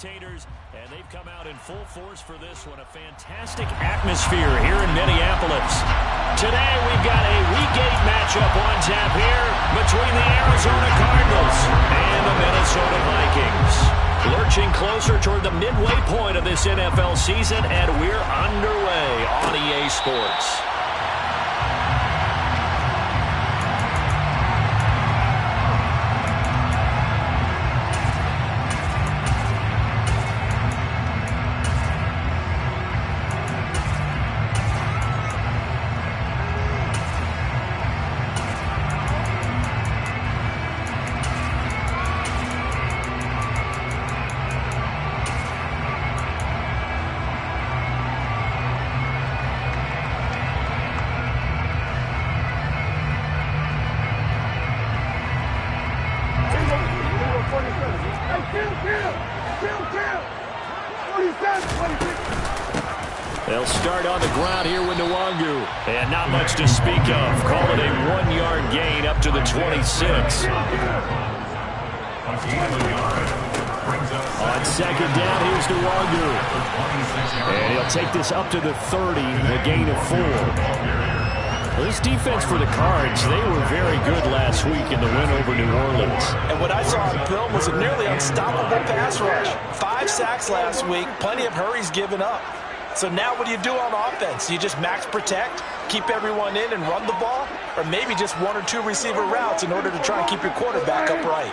spectators, and they've come out in full force for this one. A fantastic atmosphere here in Minneapolis. Today we've got a Week 8 matchup on tap here between the Arizona Cardinals and the Minnesota Vikings. Lurching closer toward the midway point of this NFL season, and we're underway on EA Sports. They'll start on the ground here with Nwangu. And not much to speak of. Call it a 1-yard gain up to the 26. On second down, here's Nwangu. And he'll take this up to the 30, a gain of 4. This defense for the Cards, they were very good last week in the win over New Orleans. And what I saw on film was a nearly unstoppable pass rush. 5 sacks last week, plenty of hurries given up. So now what do you do on offense? You just max protect, keep everyone in and run the ball? Or maybe just 1 or 2 receiver routes in order to try and keep your quarterback upright?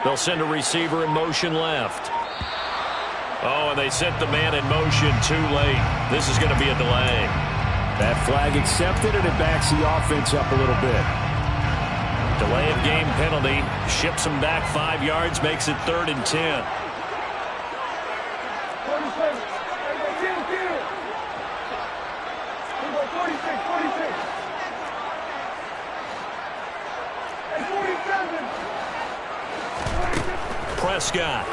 They'll send a receiver in motion left. Oh, and they sent the man in motion too late. This is going to be a delay. That flag accepted, and it backs the offense up a little bit. Delay of game penalty. Ships them back 5 yards, makes it 3rd and 10. Prescott.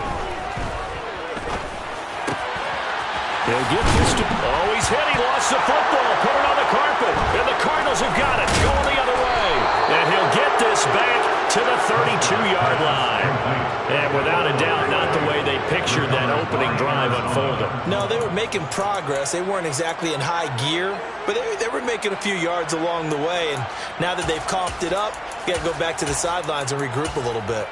He'll get this to... Oh, he's hit. He lost the football. Put it on the carpet. And the Cardinals have got it. Going the other way. And he'll get this back to the 32-yard line. And without a doubt, not the way they pictured that opening drive unfolding. No, they were making progress. They weren't exactly in high gear, but they were making a few yards along the way. And now that they've coughed it up, you got to go back to the sidelines and regroup a little bit.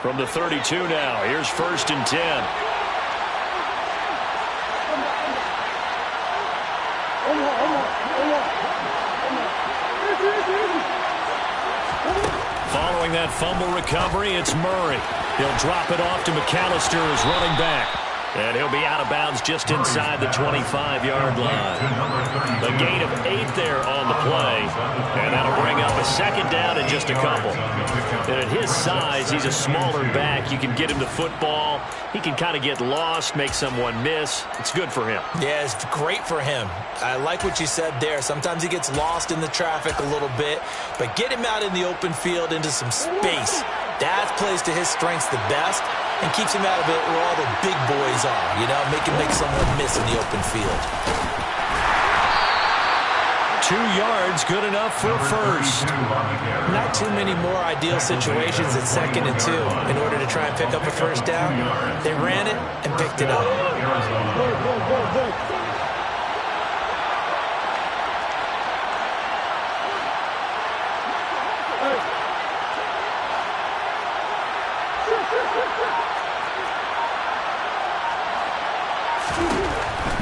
From the 32 now, here's 1st and 10. Following that fumble recovery, it's Murray. He'll drop it off to McAllister as running back. And he'll be out of bounds just inside the 25-yard line. The gain of 8 there on the play. And that'll bring up a 2nd down in just a couple. And at his size, he's a smaller back. You can get him the football. He can kind of get lost, make someone miss. It's good for him. Yeah, it's great for him. I like what you said there. Sometimes he gets lost in the traffic a little bit. But get him out in the open field into some space. That plays to his strengths the best. And keeps him out of it where all the big boys are, you know, make someone miss in the open field. 2 yards, good enough for 1st. Not too many more ideal situations at 2nd and 2 in order to try and pick up a 1st down. They ran it and picked it up.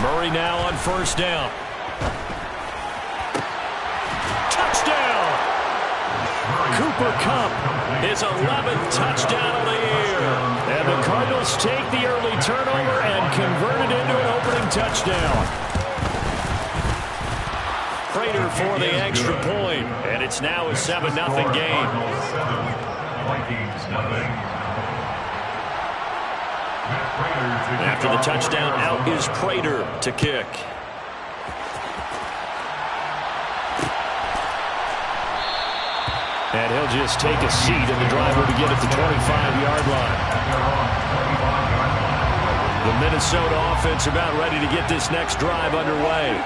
Murray now on 1st down. Touchdown! Cooper Kupp, his 11th touchdown of the year. And the Cardinals take the early turnover and convert it into an opening touchdown. Prater for the extra point. And it's now a 7-0 game. After the touchdown, out is Prater to kick. And he'll just take a seat, and the drive will begin at the 25-yard line. The Minnesota offense about ready to get this next drive underway.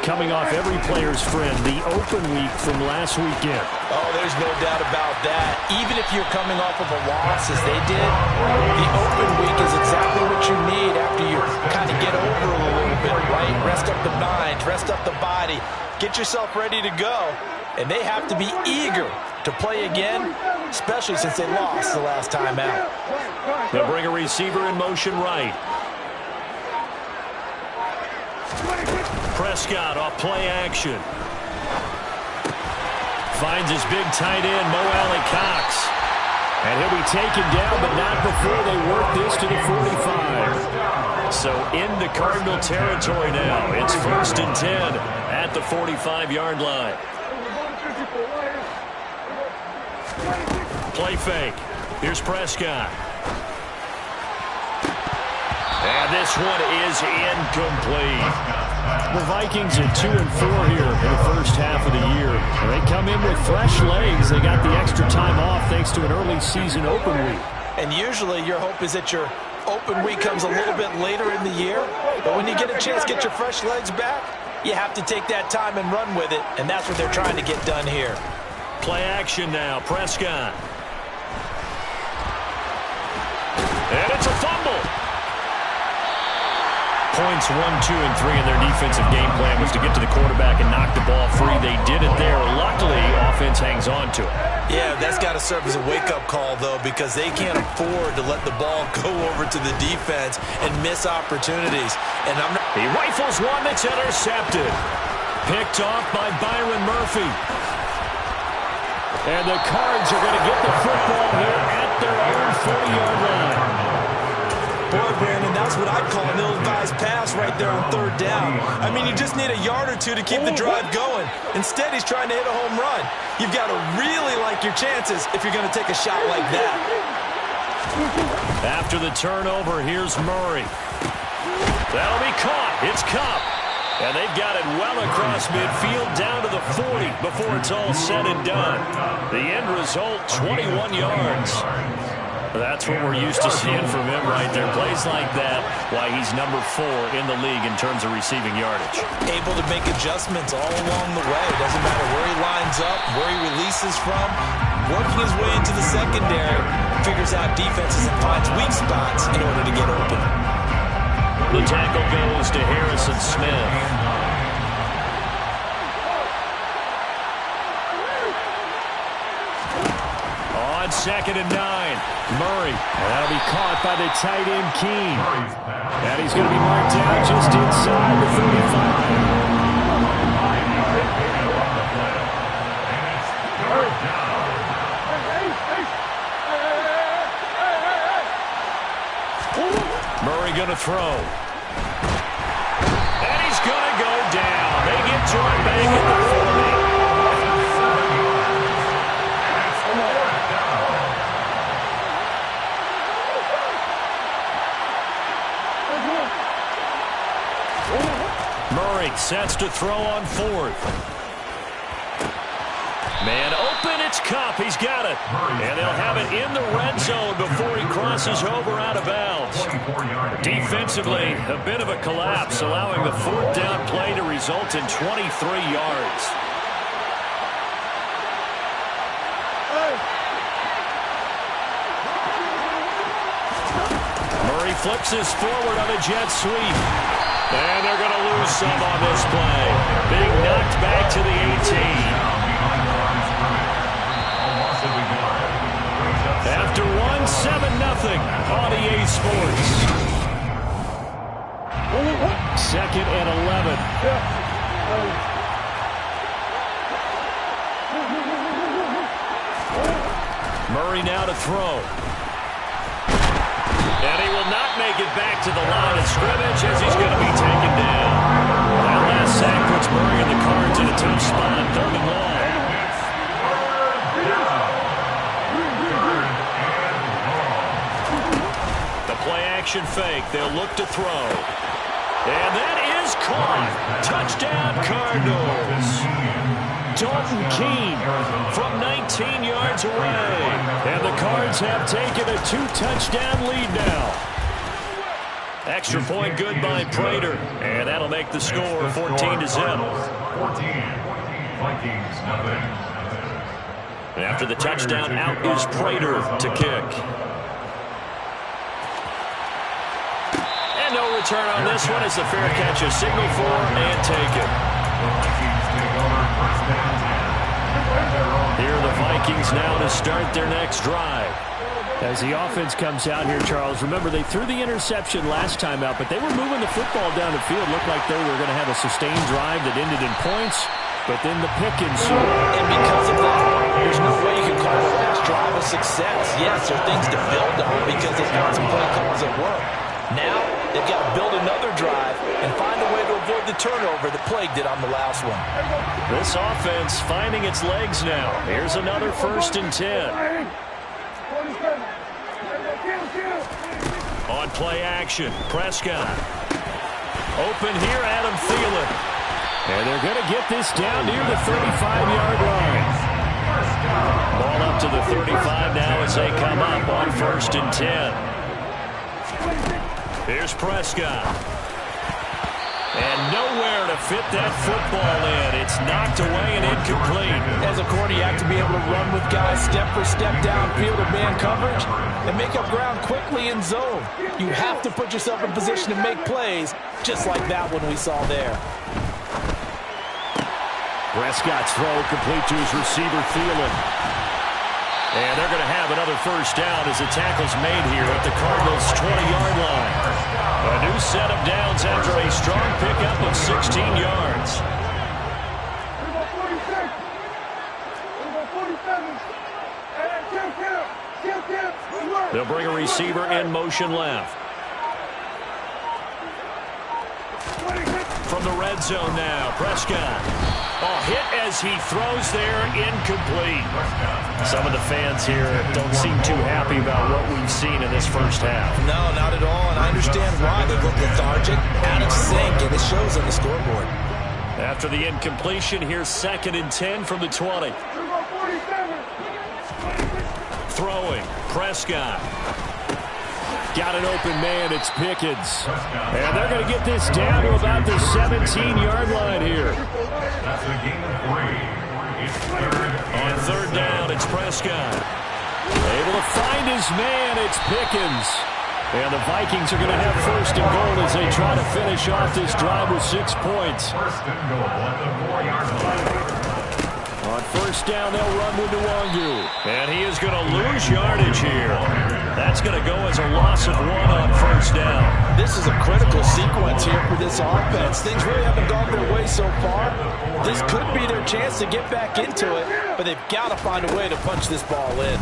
coming off every player's friend, the open week from last weekend. Oh, there's no doubt about that. Even if you're coming off of a loss as they did, the open week is exactly what you need after you kind of get over a little bit, right? Rest up the mind, rest up the body, get yourself ready to go. And they have to be eager to play again, especially since they lost the last time out. They'll bring a receiver in motion right. Prescott off play action. Finds his big tight end, Mo Alley-Cox. And he'll be taken down, but not before they work this to the 45. So into Cardinal territory now. It's 1st and 10 at the 45-yard line. Play fake. Here's Prescott. And this one is incomplete. The Vikings are 2-4 here in the first half of the year. And they come in with fresh legs. They got the extra time off thanks to an early season open week. And usually your hope is that your open week comes a little bit later in the year. But when you get a chance to get your fresh legs back, you have to take that time and run with it. And that's what they're trying to get done here. Play action now. Prescott. And it's a fumble. Points 1, 2, and 3 in their defensive game plan was to get to the quarterback and knock the ball free. They did it there. Luckily, offense hangs on to it. Yeah, that's got to serve as a wake-up call, though, because they can't afford to let the ball go over to the defense and miss opportunities. And he rifles one that's intercepted. Picked off by Byron Murphy. And the Cards are going to get the football here at their own 40-yard line. Boy, Brandon, that's what I'd call an ill-advised pass right there on 3rd down. I mean, you just need a yard or two to keep the drive going. Instead, he's trying to hit a home run. You've got to really like your chances if you're going to take a shot like that. After the turnover, here's Murray. That'll be caught. It's Kupp. And they've got it well across midfield down to the 40 before it's all said and done. The end result, 21 yards. That's what we're used to seeing from him right there. Plays like that, why he's number 4 in the league in terms of receiving yardage. Able to make adjustments all along the way. Doesn't matter where he lines up, where he releases from. Working his way into the secondary, figures out defenses and finds weak spots in order to get open. The tackle goes to Harrison Smith. On 2nd and 9, Murray. And that'll be caught by the tight end, Keene. And he's going to be marked down just inside the 35. Murray going to throw. And he's going to go down. They get Jordan back at the 40. Murray sets to throw on 4th. Man open, it's Kupp. He's got it. And they'll have it in the red zone before he crosses over out of bounds. Defensively, a bit of a collapse, allowing the 4th down play to result in 23 yards. Murray flips this forward on a jet sweep. And they're going to lose some on this play. Being knocked back to the 18. After 1-7-0 on EA Sports. 2nd and 11. Murray now to throw. And he will not make it back to the line of scrimmage as he's going to be taken down. That last sack puts Murray and the Cards in a tough spot, 3rd and long. The play-action fake. They'll look to throw. And that is caught. Touchdown, Cardinals. Dalton Keene from 19 yards away. And the Cards have taken a 2-touchdown lead now. Extra point good by Prater. And that'll make the score 14-0. 14. Vikings, nothing. After the touchdown, out is Prater to kick. And no return on this one as the fair catch is signaled for and taken. Here are the Vikings now to start their next drive. As the offense comes out here, Charles, remember they threw the interception last time out, but they were moving the football down the field. Looked like they were going to have a sustained drive that ended in points, but then the pick ensued. And because of that, there's no way you can call the last drive a success. Yes, there are things to build on because they've got some play calls at work. Now, they've got to build another drive and find a way to avoid the turnover that plagued it on the last one. This offense finding its legs now. Here's another 1st and 10. On play action, Prescott. Open here, Adam Thielen. And they're going to get this down near the 35-yard line. Ball up to the 35 now as they come up on 1st and 10. Here's Prescott. And nowhere to fit that football in. It's knocked away and incomplete. As a corner, you have to be able to run with guys step for step downfield or man coverage and make up ground quickly in zone. You have to put yourself in position to make plays, just like that one we saw there. Prescott's throw complete to his receiver, Thielen. And they're going to have another 1st down as the tackle's made here at the Cardinals' 20-yard line. A new set of downs after a strong pickup of 16 yards. They'll bring a receiver in motion left. From the red zone now, Prescott. Hit as he throws there, incomplete. Some of the fans here don't seem too happy about what we've seen in this first half. No, not at all, and I understand why. They look lethargic, out of sync, and it shows on the scoreboard. After the incompletion, here's 2nd and 10 from the 20. Throwing, Prescott. Got an open man, it's Pickens. And they're going to get this down to about the 17-yard line here. That's a gain of 3. It's 3rd. On 3rd down, it's Prescott. Able to find his man, it's Pickens. And the Vikings are going to have 1st and goal as they try to finish off this drive with 6 points. 1st and goal at the 4-yard line. On 1st down, they'll run with Nwangu. And he is going to lose yardage here. That's going to go as a loss of 1 on 1st down. This is a critical sequence here for this offense. Things really haven't gone their way so far. This could be their chance to get back into it, but they've got to find a way to punch this ball in.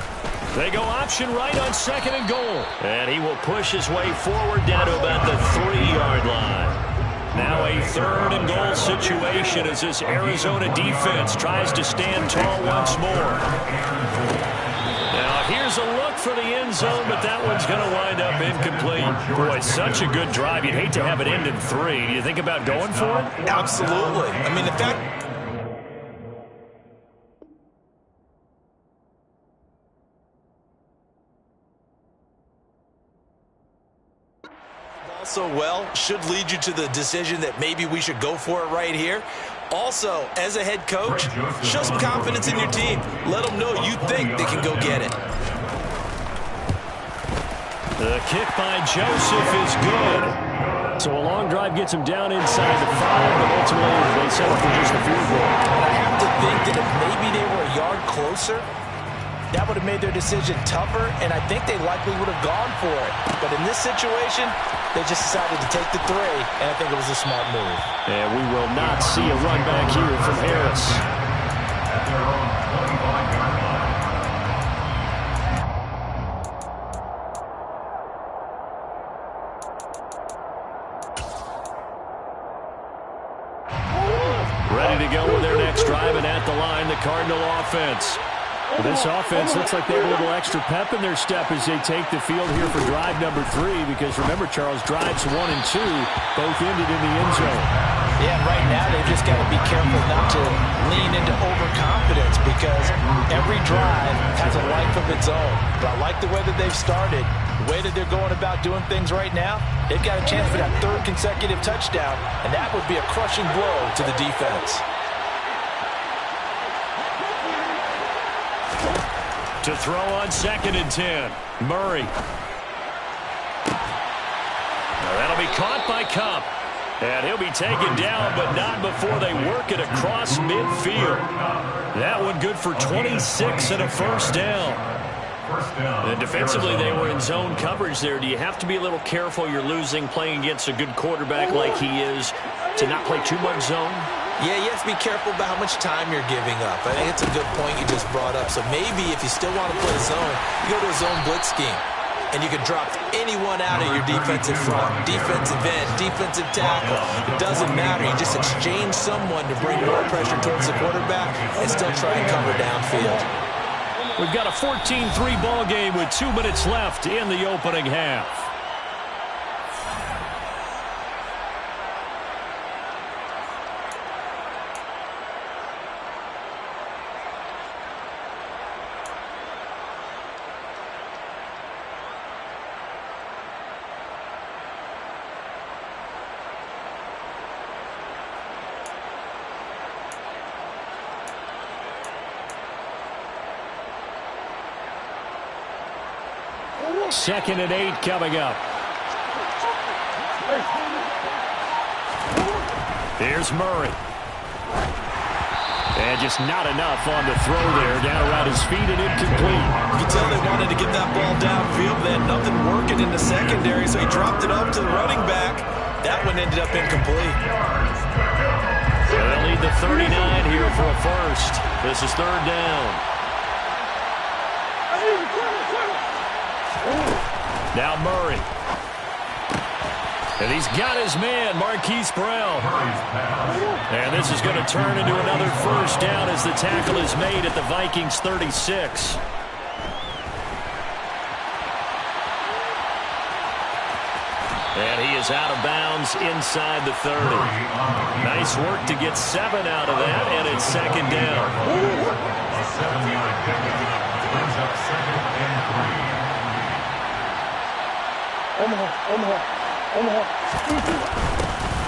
They go option right on 2nd and goal. And he will push his way forward down to about the 3-yard line. Now a 3rd and goal situation as this Arizona defense tries to stand tall once more. Now here's a look for the end zone, but that one's going to wind up incomplete. Boy, such a good drive. You'd hate to have it end in 3. Do you think about going for it? Absolutely. I mean, the fact... so well should lead you to the decision that maybe we should go for it right here. Also, as a head coach, show some confidence in your team. Let them know you think they can go get it. The kick by Joseph is good. So a long drive gets him down inside the 5, but ultimately they settle for just a field goal. And I have to think that if maybe they were a yard closer, that would have made their decision tougher, and I think they likely would have gone for it. But in this situation, they just decided to take the 3, and I think it was a smart move. And we will not see a run back here from Harris. At their own 25-yard line. Ready to go with their next drive, and at the line, the Cardinal offense. This offense looks like they have a little extra pep in their step as they take the field here for drive number 3, because remember, Charles, drives 1 and 2 both ended in the end zone. Yeah, right now they've just got to be careful not to lean into overconfidence. because every drive has a life of its own. But I like the way that they've started, the way that they're going about doing things right now. They've got a chance for that third consecutive touchdown, and that would be a crushing blow to the defense. To throw on 2nd and 10, Murray. Now that'll be caught by Kupp. And he'll be taken down, but not before they work it across midfield. That one good for 26 and a first down. And defensively, they were in zone coverage there. Do you have to be a little careful? You're losing playing against a good quarterback like he is to not play too much zone? Yeah, you have to be careful about how much time you're giving up. I think it's a good point you just brought up. So maybe if you still want to play zone, you go to a zone blitz scheme. And you can drop anyone out of your defensive front, defensive end, defensive tackle. It doesn't matter. You just exchange someone to bring more pressure towards the quarterback and still try and cover downfield. We've got a 14-3 ball game with 2 minutes left in the opening half. Second and 8 coming up. Here's Murray. And just not enough on the throw there. Down around his feet and incomplete. You can tell they wanted to get that ball downfield. They had nothing working in the secondary, so he dropped it off to the running back. That one ended up incomplete. So they'll need the 39 here for a first. This is 3rd down. Now Murray. And he's got his man, Marquise Brown. And this is going to turn into another first down as the tackle is made at the Vikings 36. And he is out of bounds inside the 30. Nice work to get 7 out of that, and it's 2nd down. A 7-yard pickup brings up 2nd and 3.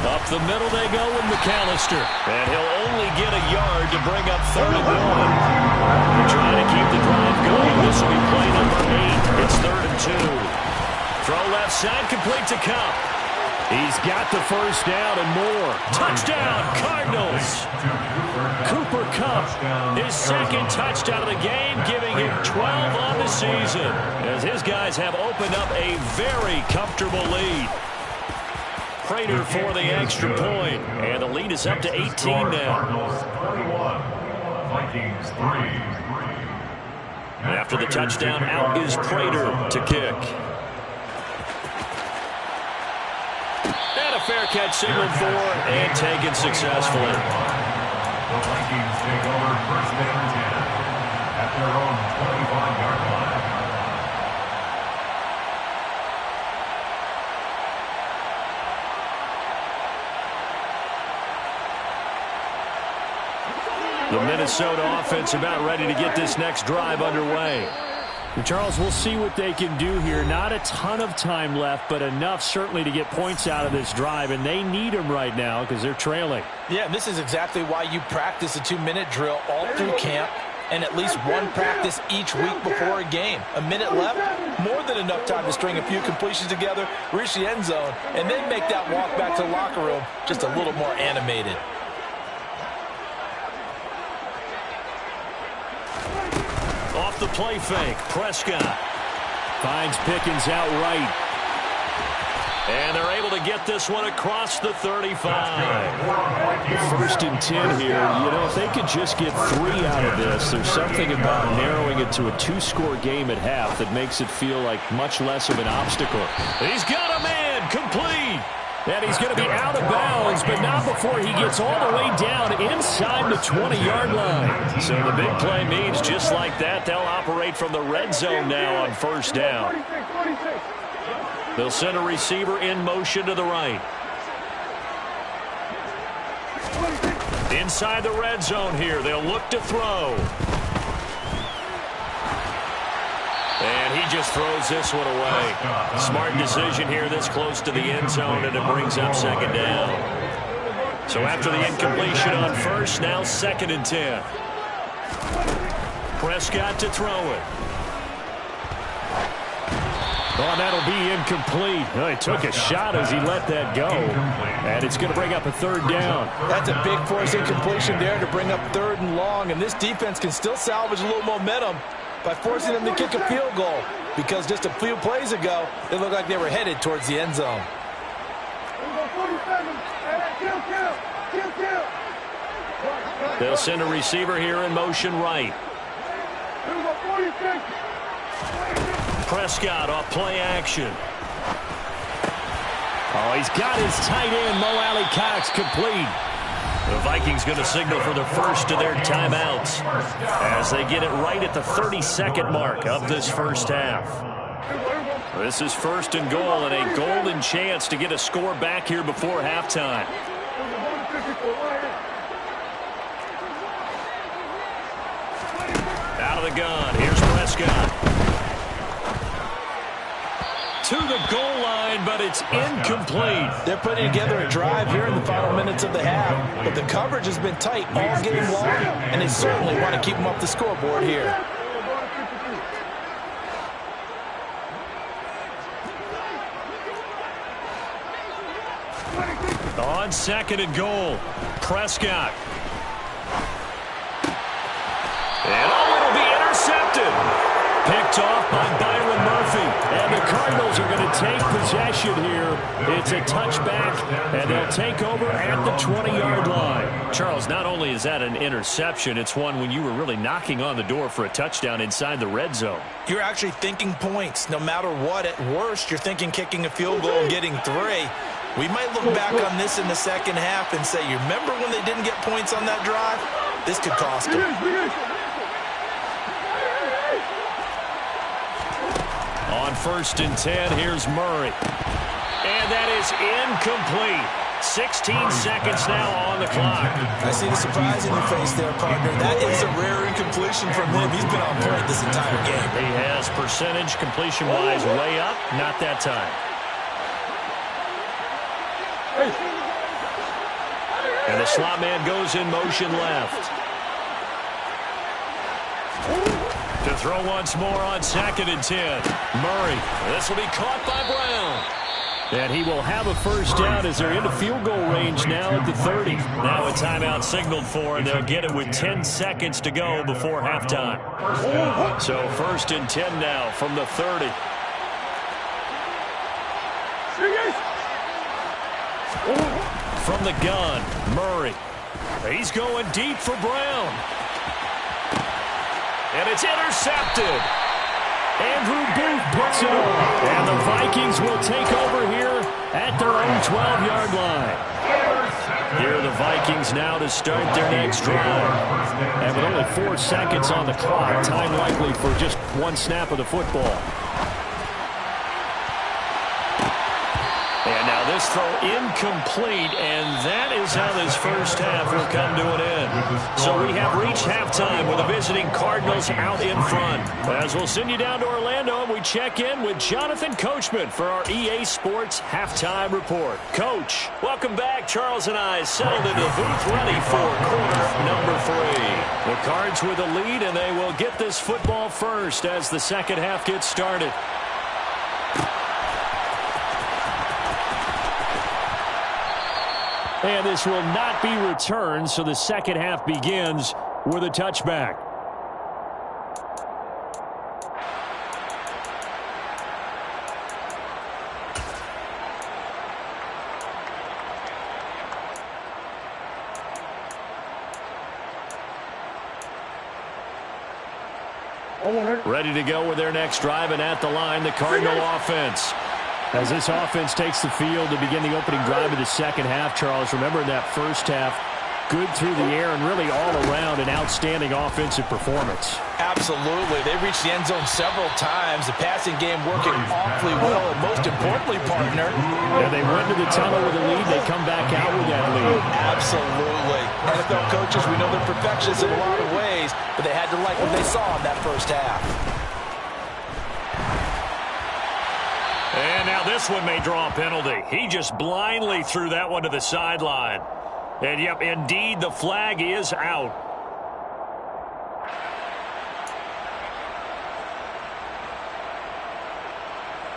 Up the middle they go with McAllister. And he'll only get a yard to bring up 3rd and 1. They're trying to keep the drive going. This will be play number 8. It's 3rd and 2. Throw left side, complete to Kupp. He's got the first down and more. Touchdown, Cardinals. Cooper Kupp, his 2nd touchdown of the game, giving him 12 on the season, as his guys have opened up a very comfortable lead. Prater for the extra point, and the lead is up to 18 now. After the touchdown, out is Prater to kick. And a fair catch signaled for and taken successfully. The Vikings take over 1st and 10 at their own 25-yard line. The Minnesota offense about ready to get this next drive underway. And Charles, we'll see what they can do here. Not a ton of time left, but enough certainly to get points out of this drive, and they need them right now because they're trailing. Yeah, this is exactly why you practice a 2-minute drill all through camp and at least one practice each week before a game. A minute left, more than enough time to string a few completions together, reach the end zone, and then make that walk back to the locker room just a little more animated. Off the play fake, Prescott finds Pickens out right. And they're able to get this one across the 35. 1st and 10 here. You know, if they could just get 3 out of this, there's something about narrowing it to a 2-score game at half that makes it feel like much less of an obstacle. He's got a man, complete. And he's going to be out of bounds, but not before he gets all the way down inside the 20-yard line. So the big play means just like that, they'll operate from the red zone now on 1st down. They'll send a receiver in motion to the right. Inside the red zone here, they'll look to throw. And he just throws this one away. Smart decision here this close to the end zone, and it brings up second down. So after the incompletion on first, now 2nd and 10. Prescott to throw it. Oh, that'll be incomplete. Oh, he took a shot as he let that go. And it's going to bring up a 3rd down. That's a big force incompletion there to bring up 3rd and long. And this defense can still salvage a little momentum by forcing them to kick a field goal. Because just a few plays ago, it looked like they were headed towards the end zone. They'll send a receiver here in motion right. Prescott off play action. Oh, he's got his tight end, Mo Alley-Cox, complete. The Vikings going to signal for the first of their timeouts as they get it right at the 32nd mark of this first half. This is 1st and goal and a golden chance to get a score back here before halftime. Out of the gun, here's Prescott. To the goal line, but it's incomplete. They're putting together a drive here in the final minutes of the half, but the coverage has been tight all game long, and they certainly want to keep them off the scoreboard here. On 2nd and goal, Prescott. And it'll be intercepted. Picked off by Byron Murphy. And the Cardinals are going to take possession here. It's a touchback, and they'll take over at the 20-yard line. Charles, not only is that an interception, it's one when you were really knocking on the door for a touchdown inside the red zone. You're actually thinking points. No matter what, at worst, you're thinking kicking a field goal and getting 3. We might look back on this in the second half and say, you remember when they didn't get points on that drive? This could cost them. On 1st and 10, here's Murray. And that is incomplete. 16 seconds now on the clock. I see the surprise in your face there, partner. That is a rare incompletion from him. He's been on point this entire game. He has percentage completion-wise way up. Not that time. And the slot man goes in motion left. To throw once more on 2nd and 10. Murray. This will be caught by Brown. And he will have a first down as they're into field goal range now at the 30. Now a timeout signaled for, and they'll get it with 10 seconds to go before halftime. So 1st and 10 now from the 30. From the gun, Murray. He's going deep for Brown. And it's intercepted. Andrew Booth puts it on. And the Vikings will take over here at their own 12-yard line. Here are the Vikings now to start their next drive. And with only 4 seconds on the clock, time likely for just one snap of the football. And now this throw incomplete, and that is how this first half will come to an end. So we have reached halftime with the visiting Cardinals out in front. As we'll send you down to Orlando, and we check in with Jonathan Coachman for our EA Sports Halftime Report. Coach, welcome back. Charles and I settled into the booth ready for quarter number 3. The Cards with the lead, and they will get this football first as the second half gets started. And this will not be returned, so the second half begins with a touchback. Ready to go with their next drive, and at the line, the Cardinal offense. As this offense takes the field to begin the opening drive of the second half, Charles, remember in that first half, good through the air and really all around an outstanding offensive performance. Absolutely. They reached the end zone several times. The passing game working awfully well. And most importantly, partner. And they went to the tunnel with a lead. They come back out with that lead. Absolutely. NFL coaches, we know they're perfectionists in a lot of ways, but they had to like what they saw in that first half. And now this one may draw a penalty. He just blindly threw that one to the sideline. And, yep, indeed, the flag is out.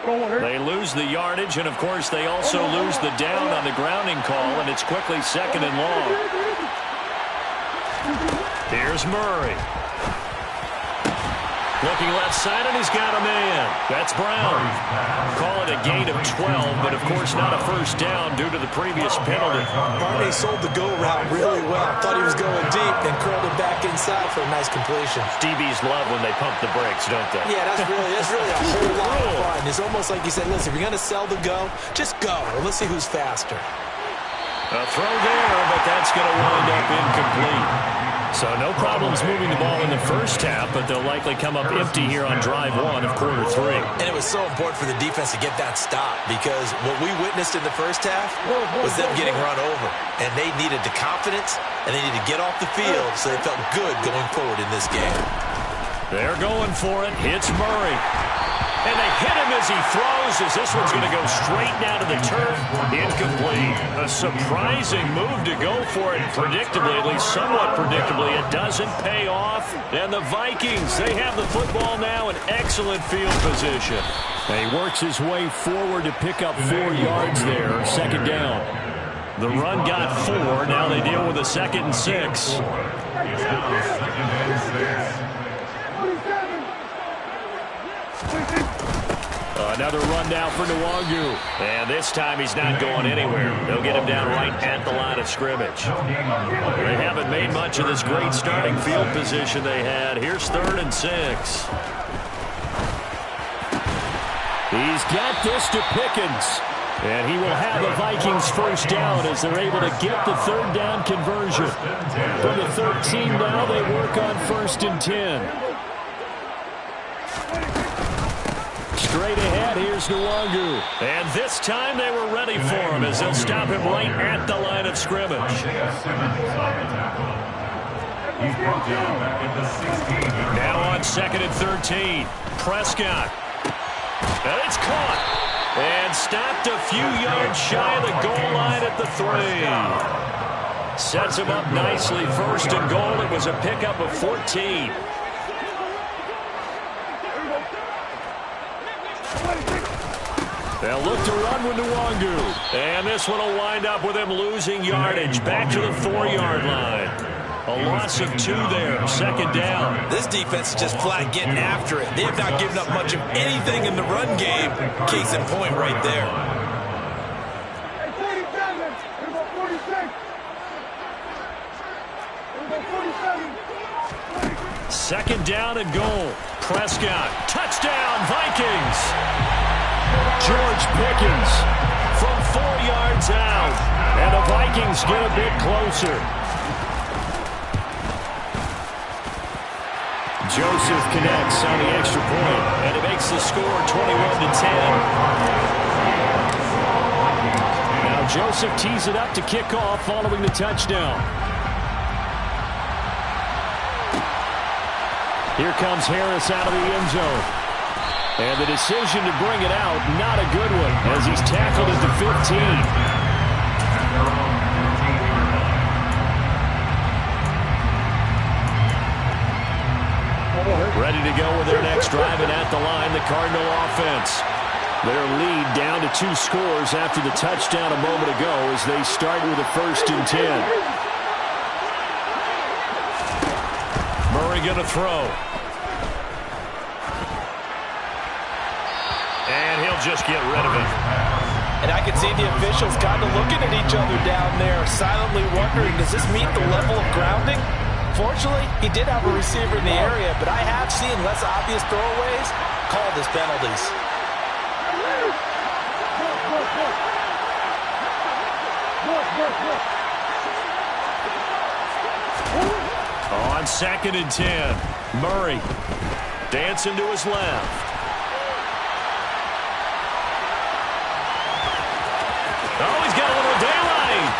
They lose the yardage, and, of course, they also lose the down on the grounding call, and it's quickly 2nd and long. Here's Murray. Looking left side, and he's got a man. That's Brown. Call it a gain of 12, but, of course, not a first down due to the previous penalty. Barney sold the go route really well. Thought he was going deep and curled it back inside for a nice completion. DBs love when they pump the brakes, don't they? Yeah, that's really a whole lot of fun. It's almost like you said, listen, if you're going to sell the go, just go. And let's see who's faster. A throw there, but that's going to wind up incomplete. So no problems moving the ball in the first half, but they'll likely come up empty here on drive 1 of quarter 3. And it was so important for the defense to get that stop because what we witnessed in the first half was them getting run over. And they needed the confidence, and they needed to get off the field so they felt good going forward in this game. They're going for it. Hits Murray. And they hit him as he throws, as this one's going to go straight down to the turf. Incomplete. A surprising move to go for it. Predictably, at least somewhat predictably, it doesn't pay off. And the Vikings, they have the football now in excellent field position. And he works his way forward to pick up 4 yards there. 2nd down. The run got 4. Now they deal with a 2nd and 6. Another run down for Nwangu. And this time he's not going anywhere. They'll get him down right at the line of scrimmage. They haven't made much of this great starting field position they had. Here's 3rd and 6. He's got this to Pickens. And he will have the Vikings first down as they're able to get the 3rd down conversion. From the 13 now, they work on 1st and 10. Straight ahead, here's Nwangu. And this time they were ready for him as they'll stop him right at the line of scrimmage. Now on 2nd and 13. Prescott. And it's caught. And stopped a few yards shy of the goal line at the 3. Sets him up nicely. 1st and goal. It was a pickup of 14. They'll look to run with Nwangu. And this one will wind up with him losing yardage. Back to the 4-yard line. A loss of 2 there. 2nd down. This defense is just flat getting after it. They have not given up much of anything in the run game. Case in point right there. Second down and goal. Prescott. Touchdown, Vikings. George Pickens from 4 yards out. And the Vikings get a bit closer. Joseph connects on the extra point. And it makes the score 21-10. Now Joseph tees it up to kick off following the touchdown. Here comes Harris out of the end zone. And the decision to bring it out, not a good one, as he's tackled at the 15. Ready to go with their next drive, and at the line, the Cardinal offense. Their lead down to 2 scores after the touchdown a moment ago as they start with a 1st and 10. Murray going to throw. And he'll just get rid of it. And I can see the officials kind of looking at each other down there, silently wondering, does this meet the level of grounding? Fortunately, he did have a receiver in the area, but I have seen less obvious throwaways called as penalties. On 2nd and 10. Murray dancing to his left. Oh, he's got a little daylight.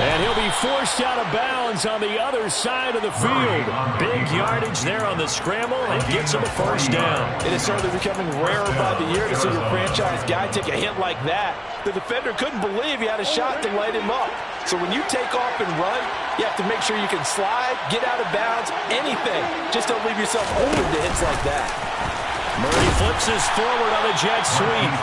And he'll be forced out of bounds on the other side of the field. Big yardage there on the scramble, and gets him a first down. It is certainly becoming rarer by the year to see your franchise guy take a hit like that. The defender couldn't believe he had a shot to light him up. So when you take off and run, you have to make sure you can slide, get out of bounds, anything. Just don't leave yourself open to hits like that. Murray flips his forward on a jet sweep.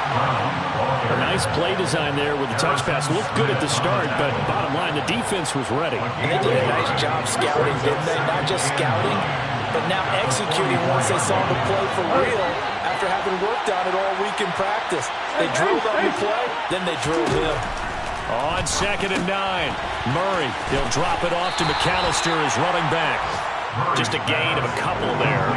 A nice play design there with the touch pass. Looked good at the start, but bottom line, the defense was ready. And they did a nice job scouting, didn't they? Not just scouting, but now executing once they saw the play for real after having worked on it all week in practice. They drilled on the play, then they drilled him. On 2nd and 9, Murray, he'll drop it off to McAllister as running back. Just a gain of a couple there.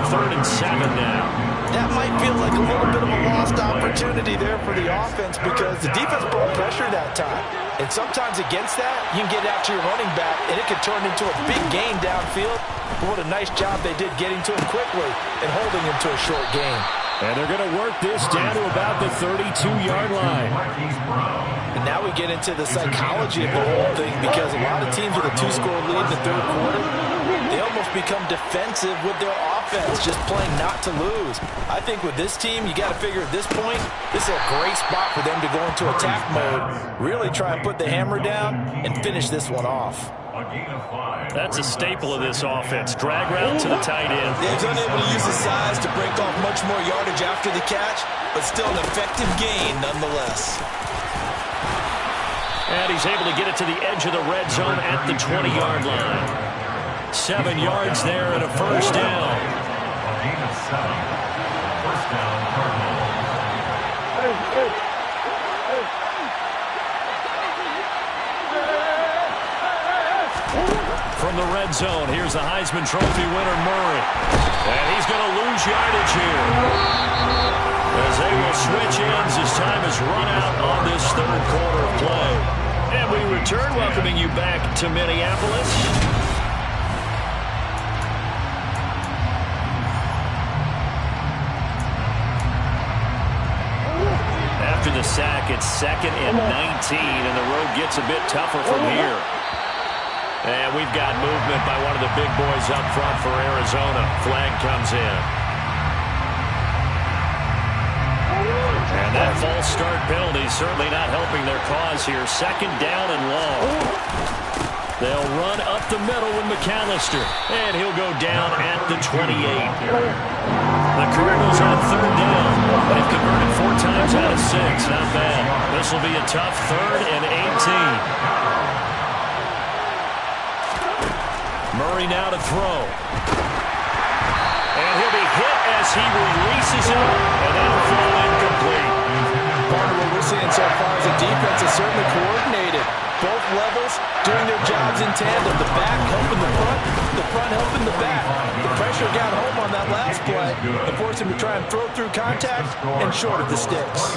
3rd and 7 now. That might feel like a little bit of a lost opportunity there for the offense because the defense brought pressure that time. And sometimes against that, you can get out to your running back, and it can turn into a big gain downfield. But what a nice job they did getting to him quickly and holding him to a short gain. And they're going to work this down to about the 32-yard line. And now we get into the psychology of the whole thing because a lot of teams with a 2-score lead in the 3rd quarter, they almost become defensive with their offense, just playing not to lose. I think with this team, you got to figure at this point, this is a great spot for them to go into attack mode, really try and put the hammer down and finish this one off. That's a staple of this offense. Drag route to the tight end. Yeah, he's unable to use his size to break off much more yardage after the catch, but still an effective gain nonetheless. And he's able to get it to the edge of the red zone at the 20-yard line. 7 yards there and a first down. First down, Cardinals. From the red zone, here's the Heisman Trophy winner, Murray. And he's going to lose yardage here. As they will switch ends as time has run out on this 3rd quarter of play. And we return, welcoming you back to Minneapolis. After the sack, it's 2nd and 19, and the road gets a bit tougher from here. And we've got movement by one of the big boys up front for Arizona. Flag comes in. And that false start penalty certainly not helping their cause here. 2nd down and long. They'll run up the middle with McAllister. And he'll go down at the 28. The Cardinals on 3rd down. They've converted 4 times out of 6. Not bad. This will be a tough 3rd and 18. Murray now to throw. And he'll be hit as he releases it, and that'll fall incomplete. Part of what we're seeing so far is the defense is certainly coordinated. Both levels doing their jobs in tandem. The back helping the front helping the back. The pressure got home on that last play and forced him to try and throw through contact and short of the sticks.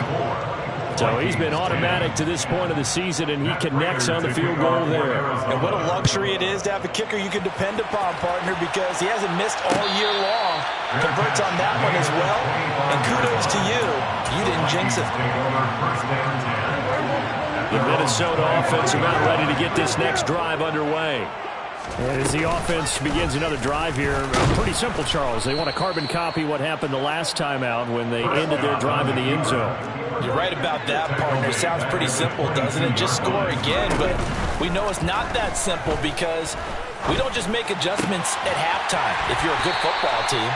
So he's been automatic to this point of the season, and he connects on the field goal there. And what a luxury it is to have a kicker you can depend upon, partner, because he hasn't missed all year long. Converts on that one as well. And kudos to you. You didn't jinx it. The Minnesota offense about ready to get this next drive underway. And as the offense begins another drive here, pretty simple, Charles. They want to carbon copy what happened the last time out when they ended their drive in the end zone. You're right about that, partner. Sounds pretty simple, doesn't it? Just score again, but we know it's not that simple because we don't just make adjustments at halftime if you're a good football team.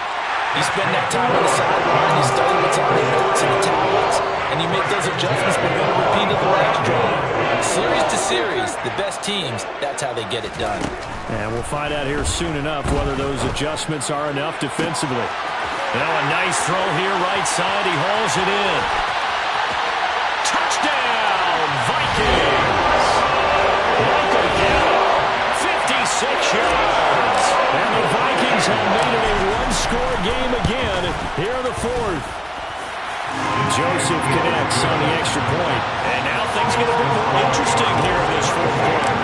You spend that time on the sideline, you study what's on the notes and the tablets, and you make those adjustments we're going to repeat at the last drive. Series to series, the best teams, that's how they get it done. And we'll find out here soon enough whether those adjustments are enough defensively. Now a nice throw here, right side. He hauls it in. Touchdown, Vikings! Michael Gallup, 56 yards. And the Vikings have made it a one-score game again here in the 4th. Joseph connects on the extra point. And now things get a bit more interesting here in this 4th quarter.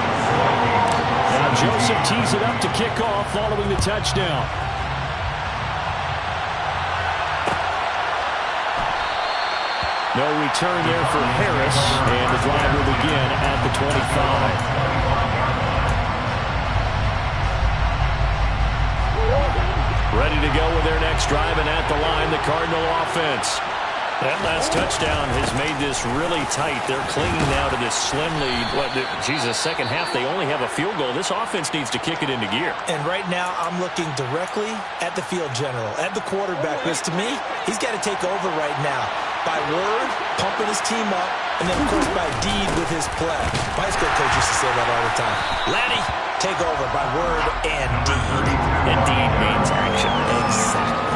Now Joseph tees it up to kick off following the touchdown. No return there for Harris, and the drive will begin at the 25. Ready to go with their next drive, and at the line, the Cardinal offense. That last touchdown has made this really tight. They're clinging now to this slim lead. Second half, they only have a field goal. This offense needs to kick it into gear. And right now, I'm looking directly at the field general, at the quarterback, because to me, he's got to take over right now. By word, pumping his team up, and then, of course, by deed with his play. My high school coach used to say that all the time. Laddie, take over by word and deed. And deed means action. Exactly.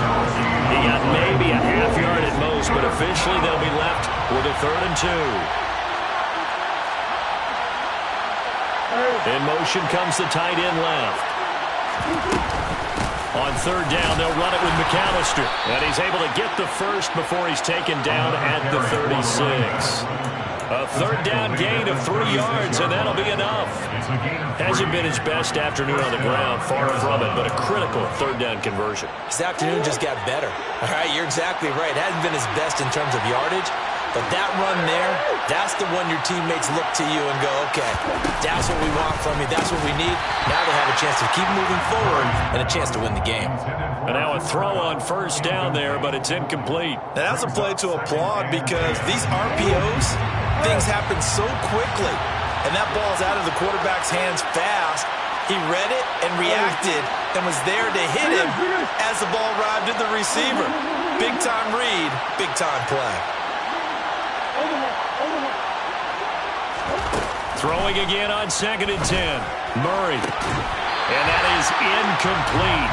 He got maybe a half yard at most, but officially they'll be left with a 3rd and 2. In motion comes the tight end left. On 3rd down, they'll run it with McAllister. And he's able to get the first before he's taken down at the 36. A 3rd down gain of 3 yards, and that'll be enough. Hasn't been his best afternoon on the ground, far from it, but a critical 3rd down conversion. His afternoon just got better. All right, you're exactly right. Hasn't been his best in terms of yardage, but that run there, that's the one your teammates look to you and go, okay, that's what we want from you. That's what we need. Now they have a chance to keep moving forward and a chance to win the game. And now a throw on 1st down there, but it's incomplete. Now that's a play to applaud because these RPOs, things happen so quickly, and that ball's out of the quarterback's hands fast. He read it and reacted and was there to hit him as the ball arrived at the receiver. Big-time read, big-time play. Throwing again on 2nd and 10. Murray. And that is incomplete.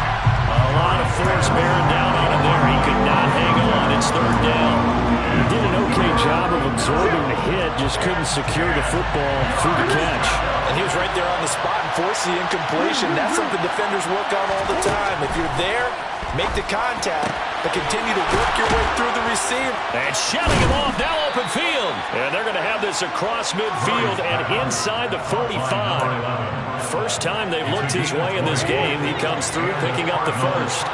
A lot of force bearing down on him there. He could not hang on. It's 3rd down. He did an okay job of absorbing the hit, just couldn't secure the football through the catch. And he was right there on the spot and forced the incompletion. That's something defenders work on all the time. If you're there, make the contact, but continue to work your way through the receiver. And shoving him off, now open field. And they're going to have this across midfield and inside the 45. First time they've looked his way in this game. He comes through picking up the first.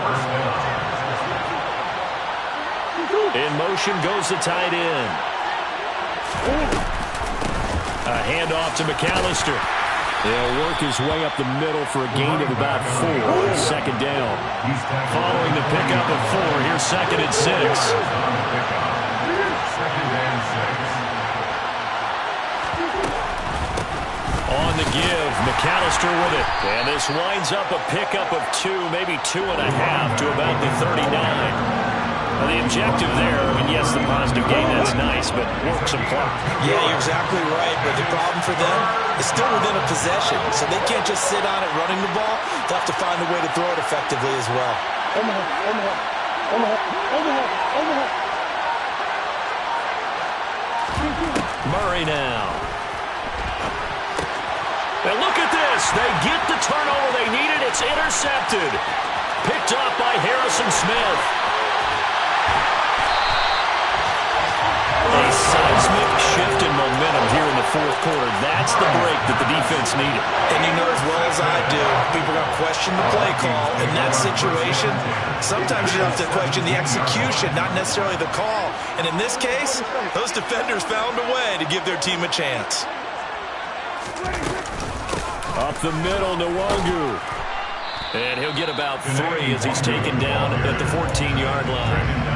In motion goes the tight end. A handoff to McAllister. He'll work his way up the middle for a gain of about 4 on 2nd down. Following the pickup of 4, here's 2nd and 6. On the give, McAllister with it. And this winds up a pickup of 2, maybe 2.5 to about the 39. Well, the objective there, I mean, yes, the positive gain, that's nice, but work some clock. Yeah, you're exactly right, but the problem for them is still within a possession, so they can't just sit on it running the ball. They'll have to find a way to throw it effectively as well. Murray now. And look at this. They get the turnover they needed. It's intercepted. Picked up by Harrison Smith. A seismic shift in momentum here in the 4th quarter. That's the break that the defense needed. And you know as well as I do, people are going to question the play call. In that situation, sometimes you have to question the execution, not necessarily the call. And in this case, those defenders found a way to give their team a chance. Up the middle, Nwangu. And he'll get about 3 as he's taken down at the 14-yard line.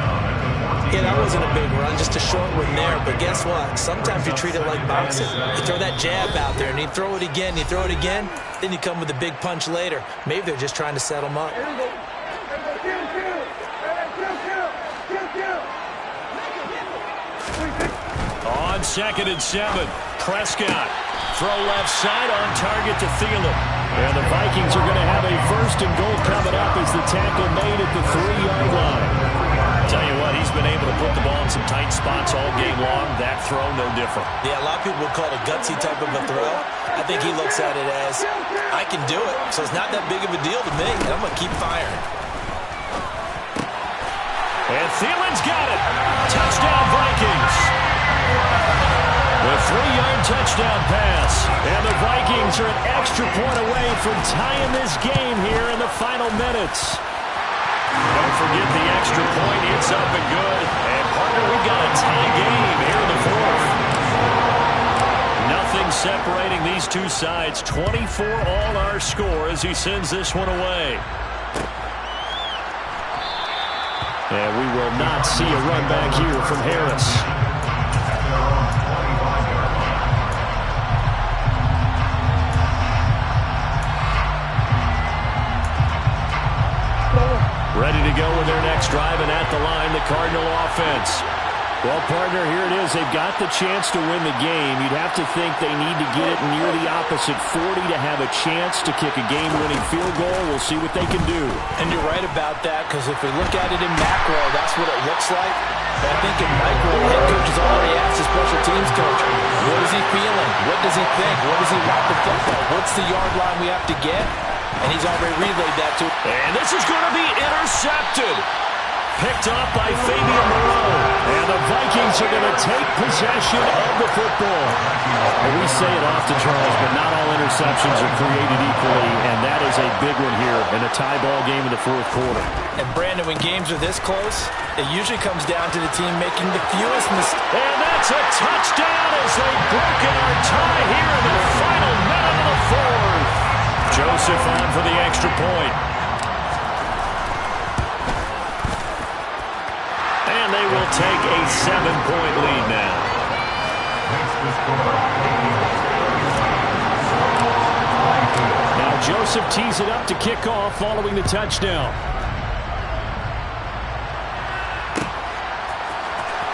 Yeah, that wasn't a big run, just a short one there. But guess what? Sometimes you treat it like boxing. You throw that jab out there, and you throw it again, you throw it again, then you come with a big punch later. Maybe they're just trying to set them up. On 2nd and 7, Prescott. Throw left side on target to Thielen. And the Vikings are going to have a 1st and goal coming up as the tackle made at the 3-yard line. Tell you what, he's been able to put the ball in some tight spots all game long. That throw, no different. Yeah, a lot of people would call it a gutsy type of a throw. I think he looks at it as, I can do it, so it's not that big of a deal to me, and I'm going to keep firing. And Thielen's got it. Touchdown, Vikings. The 3-yard touchdown pass. And the Vikings are an extra point away from tying this game here in the final minutes. Don't forget the extra point. It's up and good. And, partner, we got a tie game here in the fourth. Nothing separating these two sides. 24 all our score as he sends this one away. And we will not see a run back here from Harris. Ready to go with their next drive, and at the line, the Cardinal offense. Well, partner, here it is. They've got the chance to win the game. You'd have to think they need to get it near the opposite 40 to have a chance to kick a game-winning field goal. We'll see what they can do. And you're right about that, because if we look at it in macro, that's what it looks like. But I think in micro, the head coach has already asked the special teams coach, what is he feeling? What does he think? What does he want the football? What's the yard line we have to get? And he's already relayed that to him. And this is going to be intercepted. Picked up by Fabian Moreau. And the Vikings are going to take possession of the football. And we say it often, Charles, but not all interceptions are created equally, and that is a big one here in a tie ball game in the fourth quarter. And, Brandon, when games are this close, it usually comes down to the team making the fewest mistakes. And that's a touchdown as they've broken our tie here in the final minute of the fourth. Joseph on for the extra point. And they will take a 7-point lead now. Now Joseph tees it up to kick off following the touchdown.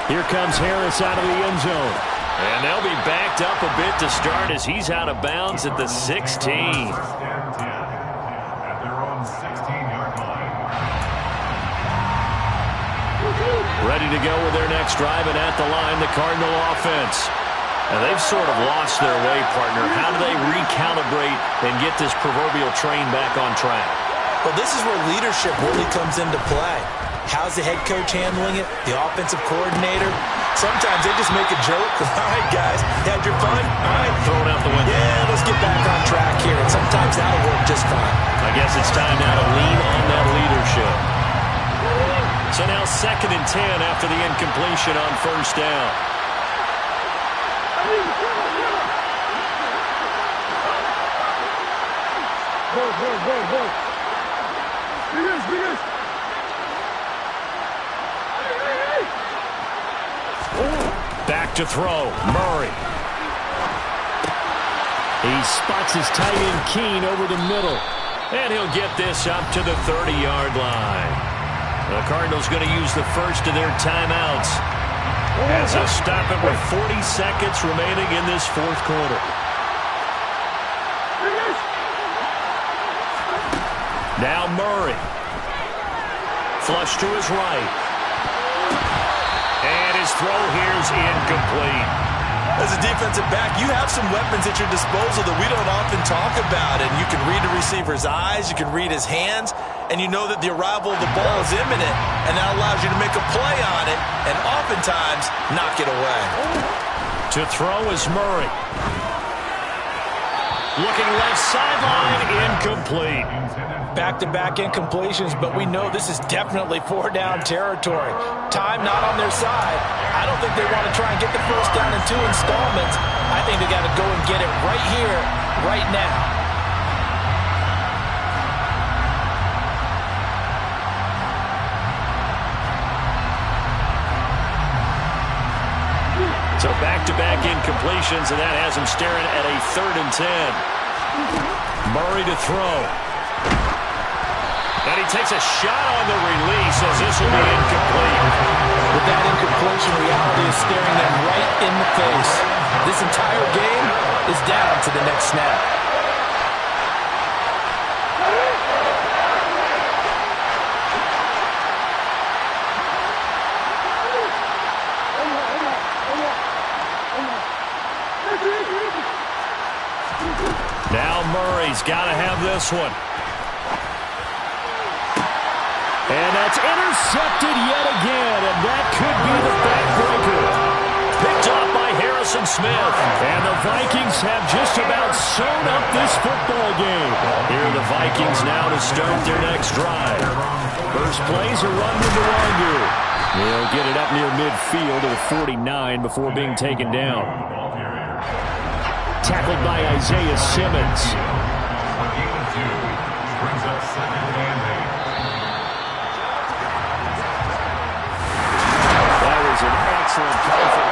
Here comes Harris out of the end zone. And they'll be backed up a bit to start as he's out of bounds at the 16. Ready to go with their next drive, and at the line, the Cardinal offense. And they've sort of lost their way, partner. How do they recalibrate and get this proverbial train back on track? Well, this is where leadership really comes into play. How's the head coach handling it? The offensive coordinator? Sometimes they just make a joke. All right, guys, had your fun? All right. Throw it out the window. Yeah, let's get back on track here. And sometimes that'll work just fine. I guess it's time now to lean on that leadership. So now 2nd and 10 after the incompletion on first down. Back to throw, Murray. He spots his tight end Keene over the middle. And he'll get this up to the 30-yard line. The Cardinals going to use the first of their timeouts as they stop it with 40 seconds remaining in this fourth quarter. Now Murray. Flush to his right. And his throw here's incomplete. As a defensive back, you have some weapons at your disposal that we don't often talk about. And you can read the receiver's eyes, you can read his hands, and you know that the arrival of the ball is imminent, and that allows you to make a play on it and oftentimes knock it away. To throw is Murray. Looking left sideline, incomplete. Back-to-back incompletions, but we know this is definitely 4-down territory. Time not on their side. I don't think they want to try and get the first down in 2 installments. I think they got to go and get it right here, right now. So back-to-back incompletions, and that has him staring at a 3rd and 10. Murray to throw. And he takes a shot on the release as this will be incomplete. With that incompletion, reality is staring them right in the face. This entire game is down to the next snap. Now Murray's got to have this one. And that's intercepted yet again, and that could be the backbreaker. Picked off by Harrison Smith. And the Vikings have just about sewn up this football game. Here are the Vikings now to start their next drive. First play's a run to Nwangu. They'll get it up near midfield to the 49 before being taken down. Tackled by Isaiah Simmons. Brings up 2nd and 8. That was an excellent cover.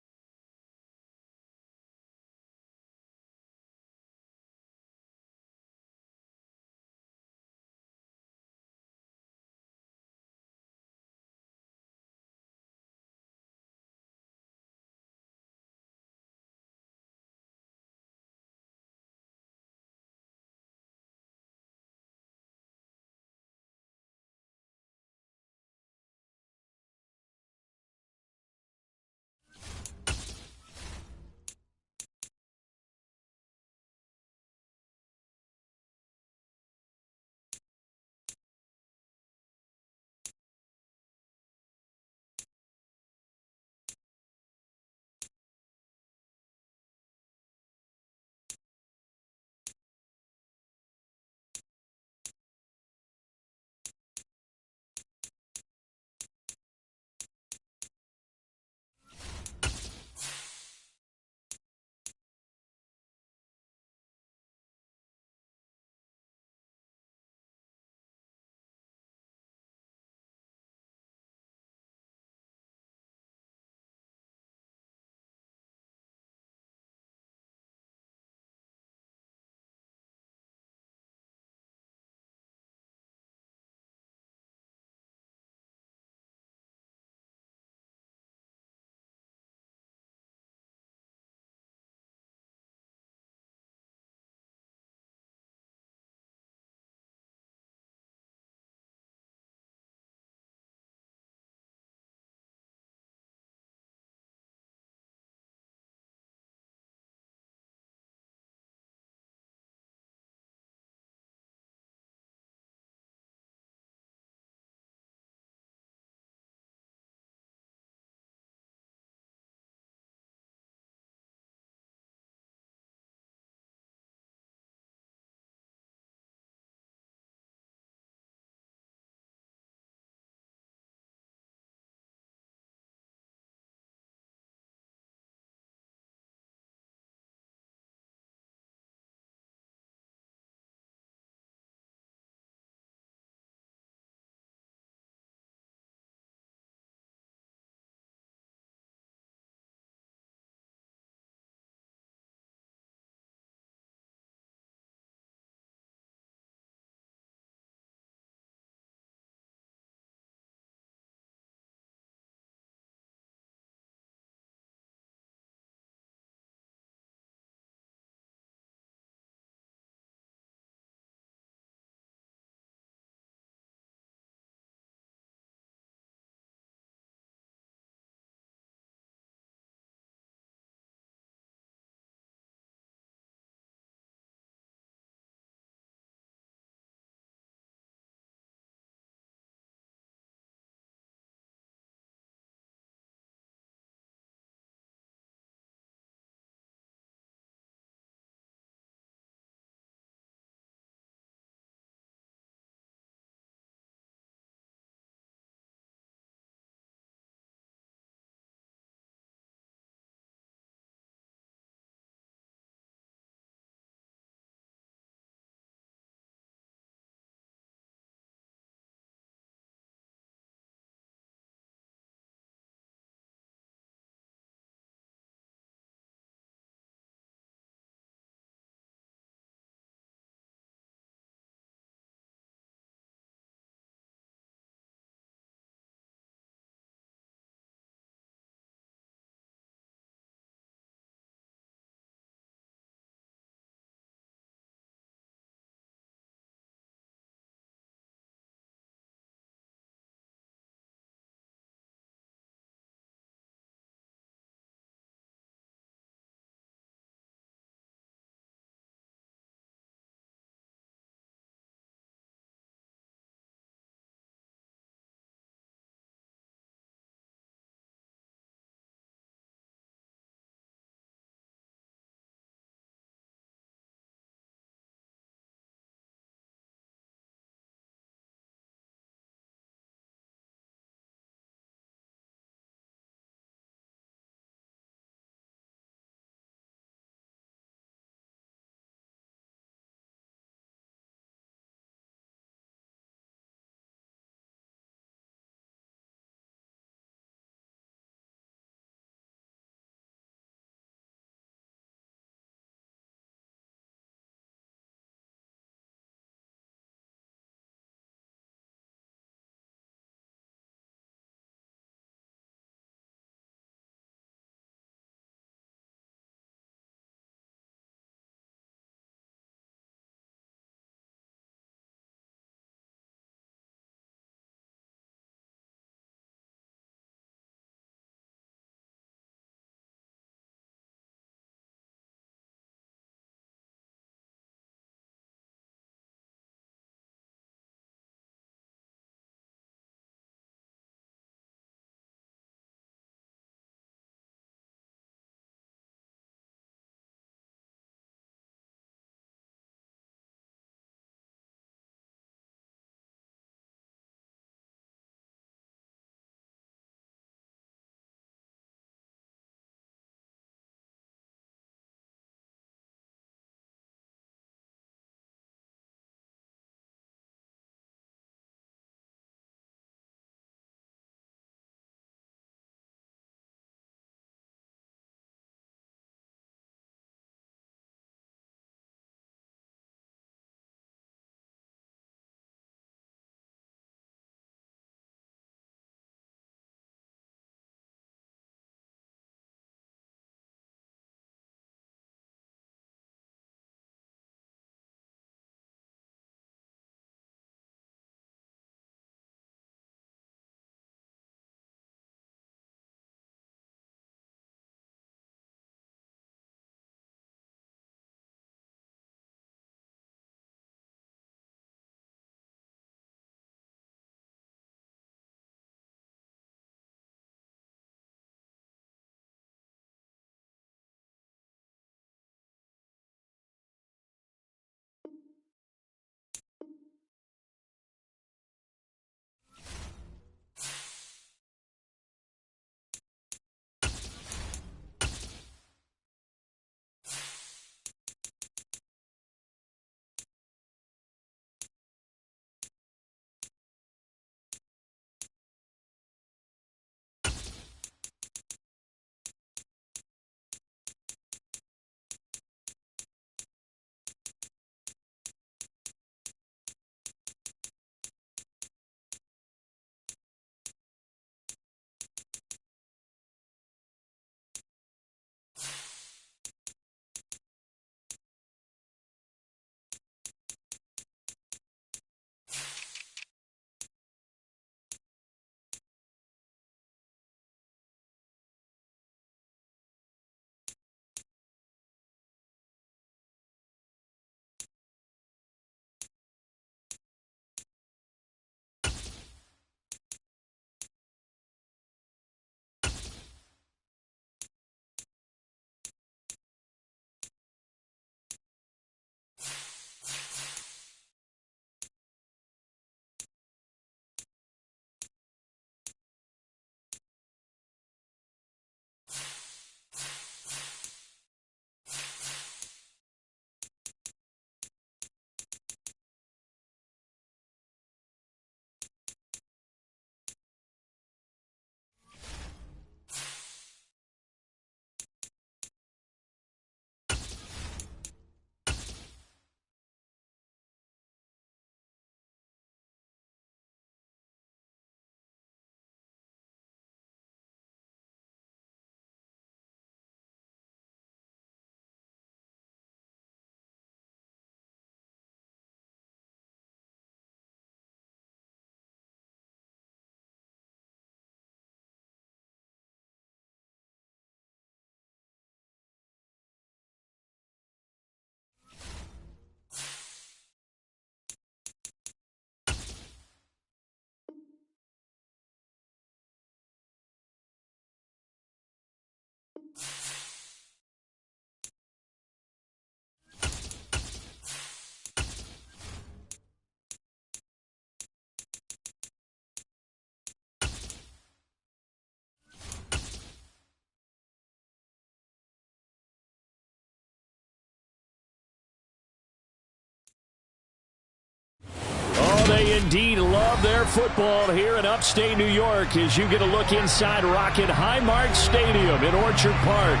they indeed love their football here in upstate New York as you get a look inside Rocket Highmark Stadium in Orchard Park.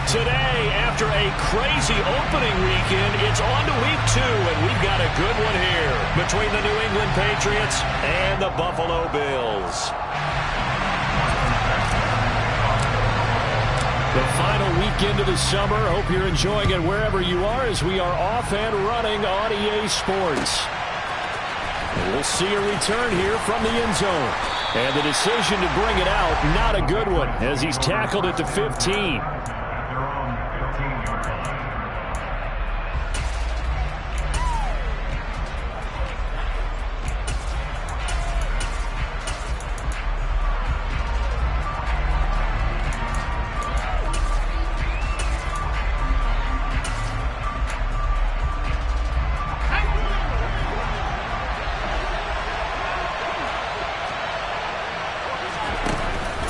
Today, after a crazy opening weekend, it's on to week 2, and we've got a good one here between the New England Patriots and the Buffalo Bills. The final weekend of the summer. Hope you're enjoying it wherever you are as we are off and running on EA Sports. We'll see a return here from the end zone. And the decision to bring it out, not a good one, as he's tackled at the 15.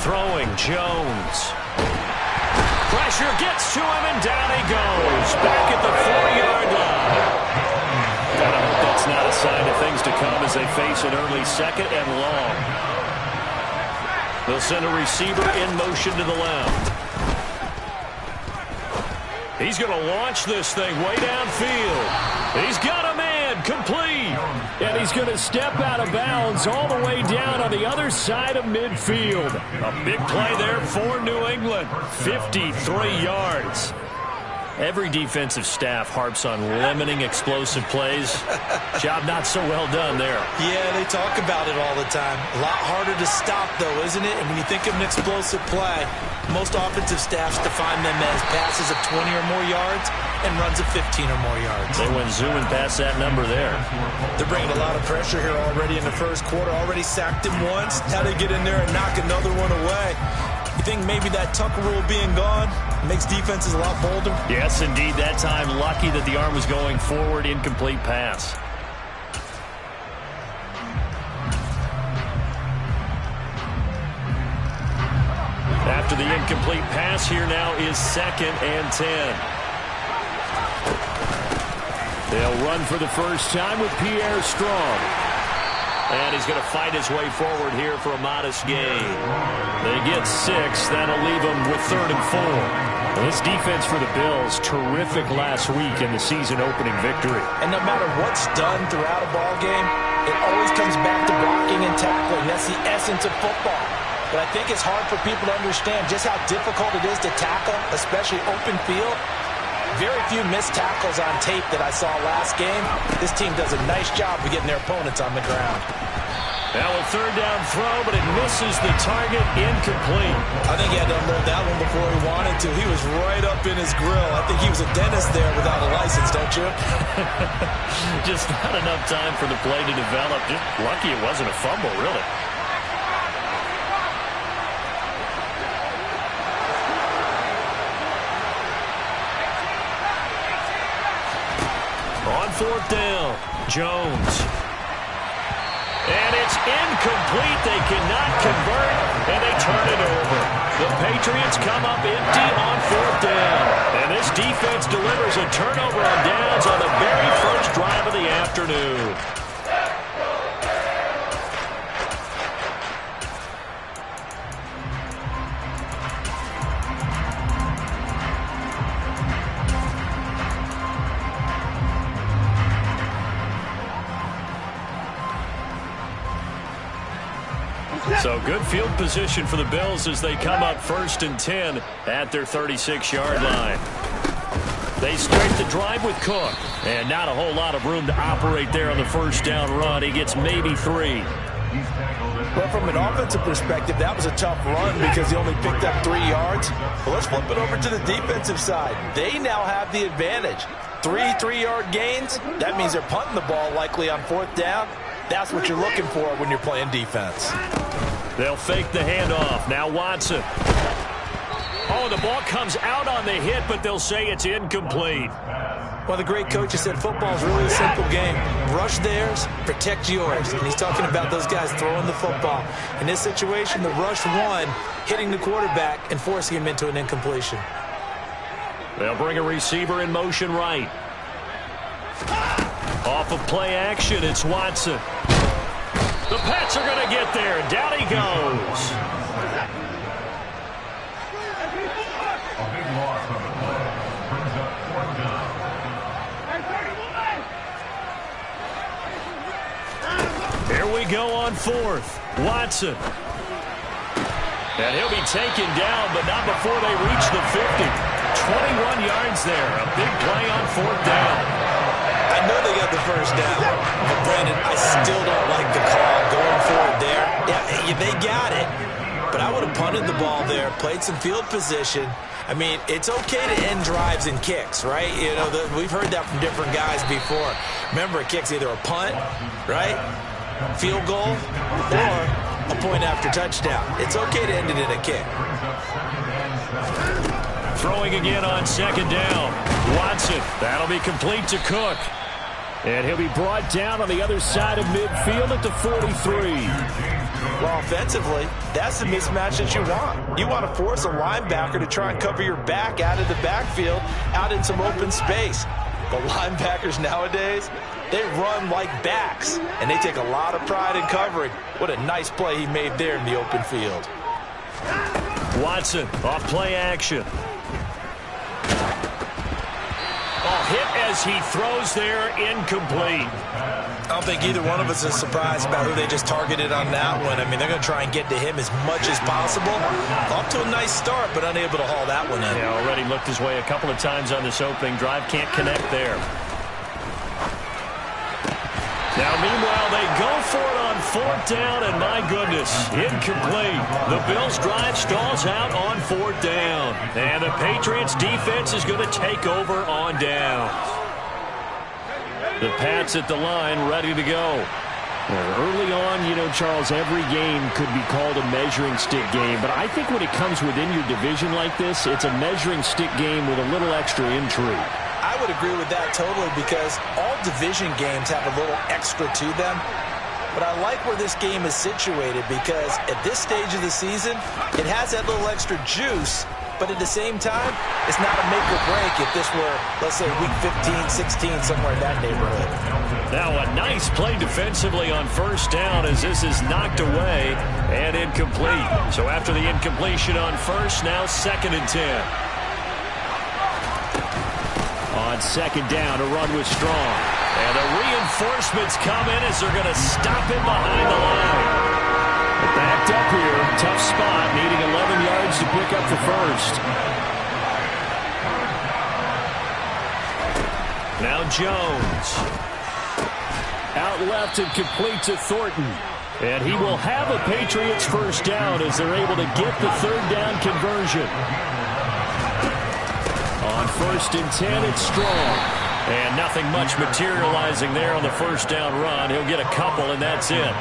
Throwing Jones. Pressure gets to him, and down he goes. Back at the 4-yard line. Gotta hope that's not a sign of things to come as they face an early second and long. They'll send a receiver in motion to the left. He's going to launch this thing way downfield. He's got a man, complete. And he's going to step out of bounds all the way down on the other side of midfield. A big play there for New England. 53 yards. Every defensive staff harps on limiting explosive plays. Job not so well done there. Yeah, they talk about it all the time. A lot harder to stop, though, isn't it? And when you think of an explosive play, most offensive staffs define them as passes of 20 or more yards and runs of 15 or more yards. They went zooming past that number there. They're bringing a lot of pressure here already in the first quarter. Already sacked him once. Now they get in there and knock another one away. You think maybe that Tucker rule being gone makes defenses a lot bolder? Yes, indeed. That time, lucky that the arm was going forward. Incomplete pass. After the incomplete pass, here now is 2nd and 10. They'll run for the first time with Pierre Strong. And he's going to fight his way forward here for a modest gain. They get 6. That'll leave them with 3rd and 4. Well, this defense for the Bills, terrific last week in the season-opening victory. And no matter what's done throughout a ball game, it always comes back to blocking and tackling. That's the essence of football. But I think it's hard for people to understand just how difficult it is to tackle, especially open field. Very few missed tackles on tape that I saw last game. This team does a nice job of getting their opponents on the ground. Now a 3rd down throw, but it misses the target, incomplete. I think he had to unload that one before he wanted to. He was right up in his grill. I think he was a dentist there without a license, don't you? Just not enough time for the play to develop. Just lucky it wasn't a fumble, really. On 4th down, Jones. And it's incomplete. They cannot convert, and they turn it over. The Patriots come up empty on 4th down. And this defense delivers a turnover on downs on the very first drive of the afternoon. So good field position for the Bills as they come up 1st and 10 at their 36-yard line. They start the drive with Cook, and not a whole lot of room to operate there on the 1st down run. He gets maybe 3. But from an offensive perspective, that was a tough run because he only picked up 3 yards. But let's flip it over to the defensive side. They now have the advantage. 3 3-yard gains. That means they're punting the ball likely on 4th down. That's what you're looking for when you're playing defense. They'll fake the handoff. Now Watson. Oh, the ball comes out on the hit, but they'll say it's incomplete. Well, the great coach has said football is really a simple game. Rush theirs, protect yours. And he's talking about those guys throwing the football. In this situation, the rush one, hitting the quarterback and forcing him into an incompletion. They'll bring a receiver in motion right. Off of play action, it's Watson. The Pats are going to get there. Down he goes. A big loss on the play. Brings up 4th down. Here we go on 4th. Watson. And he'll be taken down, but not before they reach the 50. 21 yards there. A big play on 4th down. I know they got the first down, but Brandon, I still don't like the call going for it there. Yeah, they got it, but I would have punted the ball there, played some field position. I mean, it's okay to end drives and kicks, right? You know, we've heard that from different guys before. Remember, a kick's either a punt, right, field goal, or a point after touchdown. It's okay to end it in a kick. Throwing again on 2nd down. Watson. That'll be complete to Cook. And he'll be brought down on the other side of midfield at the 43. Well, offensively, that's the mismatch that you want. You want to force a linebacker to try and cover your back out of the backfield, out in some open space. But linebackers nowadays, they run like backs, and they take a lot of pride in covering. What a nice play he made there in the open field. Watson off play action. Hit as he throws there, incomplete. I don't think either one of us is surprised about who they just targeted on that one. I mean, they're going to try and get to him as much as possible. Off to a nice start, but unable to haul that one in. Yeah, already looked his way a couple of times on this opening drive. Can't connect there. Now, meanwhile, they go for it on 4th down, and my goodness, incomplete. The Bills' drive stalls out on 4th down. And the Patriots' defense is going to take over on downs. The Pats at the line, ready to go. Well, early on, you know, Charles, every game could be called a measuring stick game. But I think when it comes within your division like this, it's a measuring stick game with a little extra intrigue. I would agree with that totally because all division games have a little extra to them. But I like where this game is situated because at this stage of the season, it has that little extra juice. But at the same time, it's not a make or break if this were, let's say, week 15, 16, somewhere in that neighborhood. Now a nice play defensively on 1st down as this is knocked away and incomplete. So after the incompletion on 1st, now 2nd and 10. On 2nd down, a run with Strong. And the reinforcements come in as they're going to stop him behind the line. Backed up here, tough spot, needing 11 yards to pick up the 1st. Now Jones. Out left and complete to Thornton. And he will have a Patriots 1st down as they're able to get the 3rd down conversion. On 1st and 10, it's Strong. And nothing much materializing there on the 1st down run. He'll get a couple, and that's it.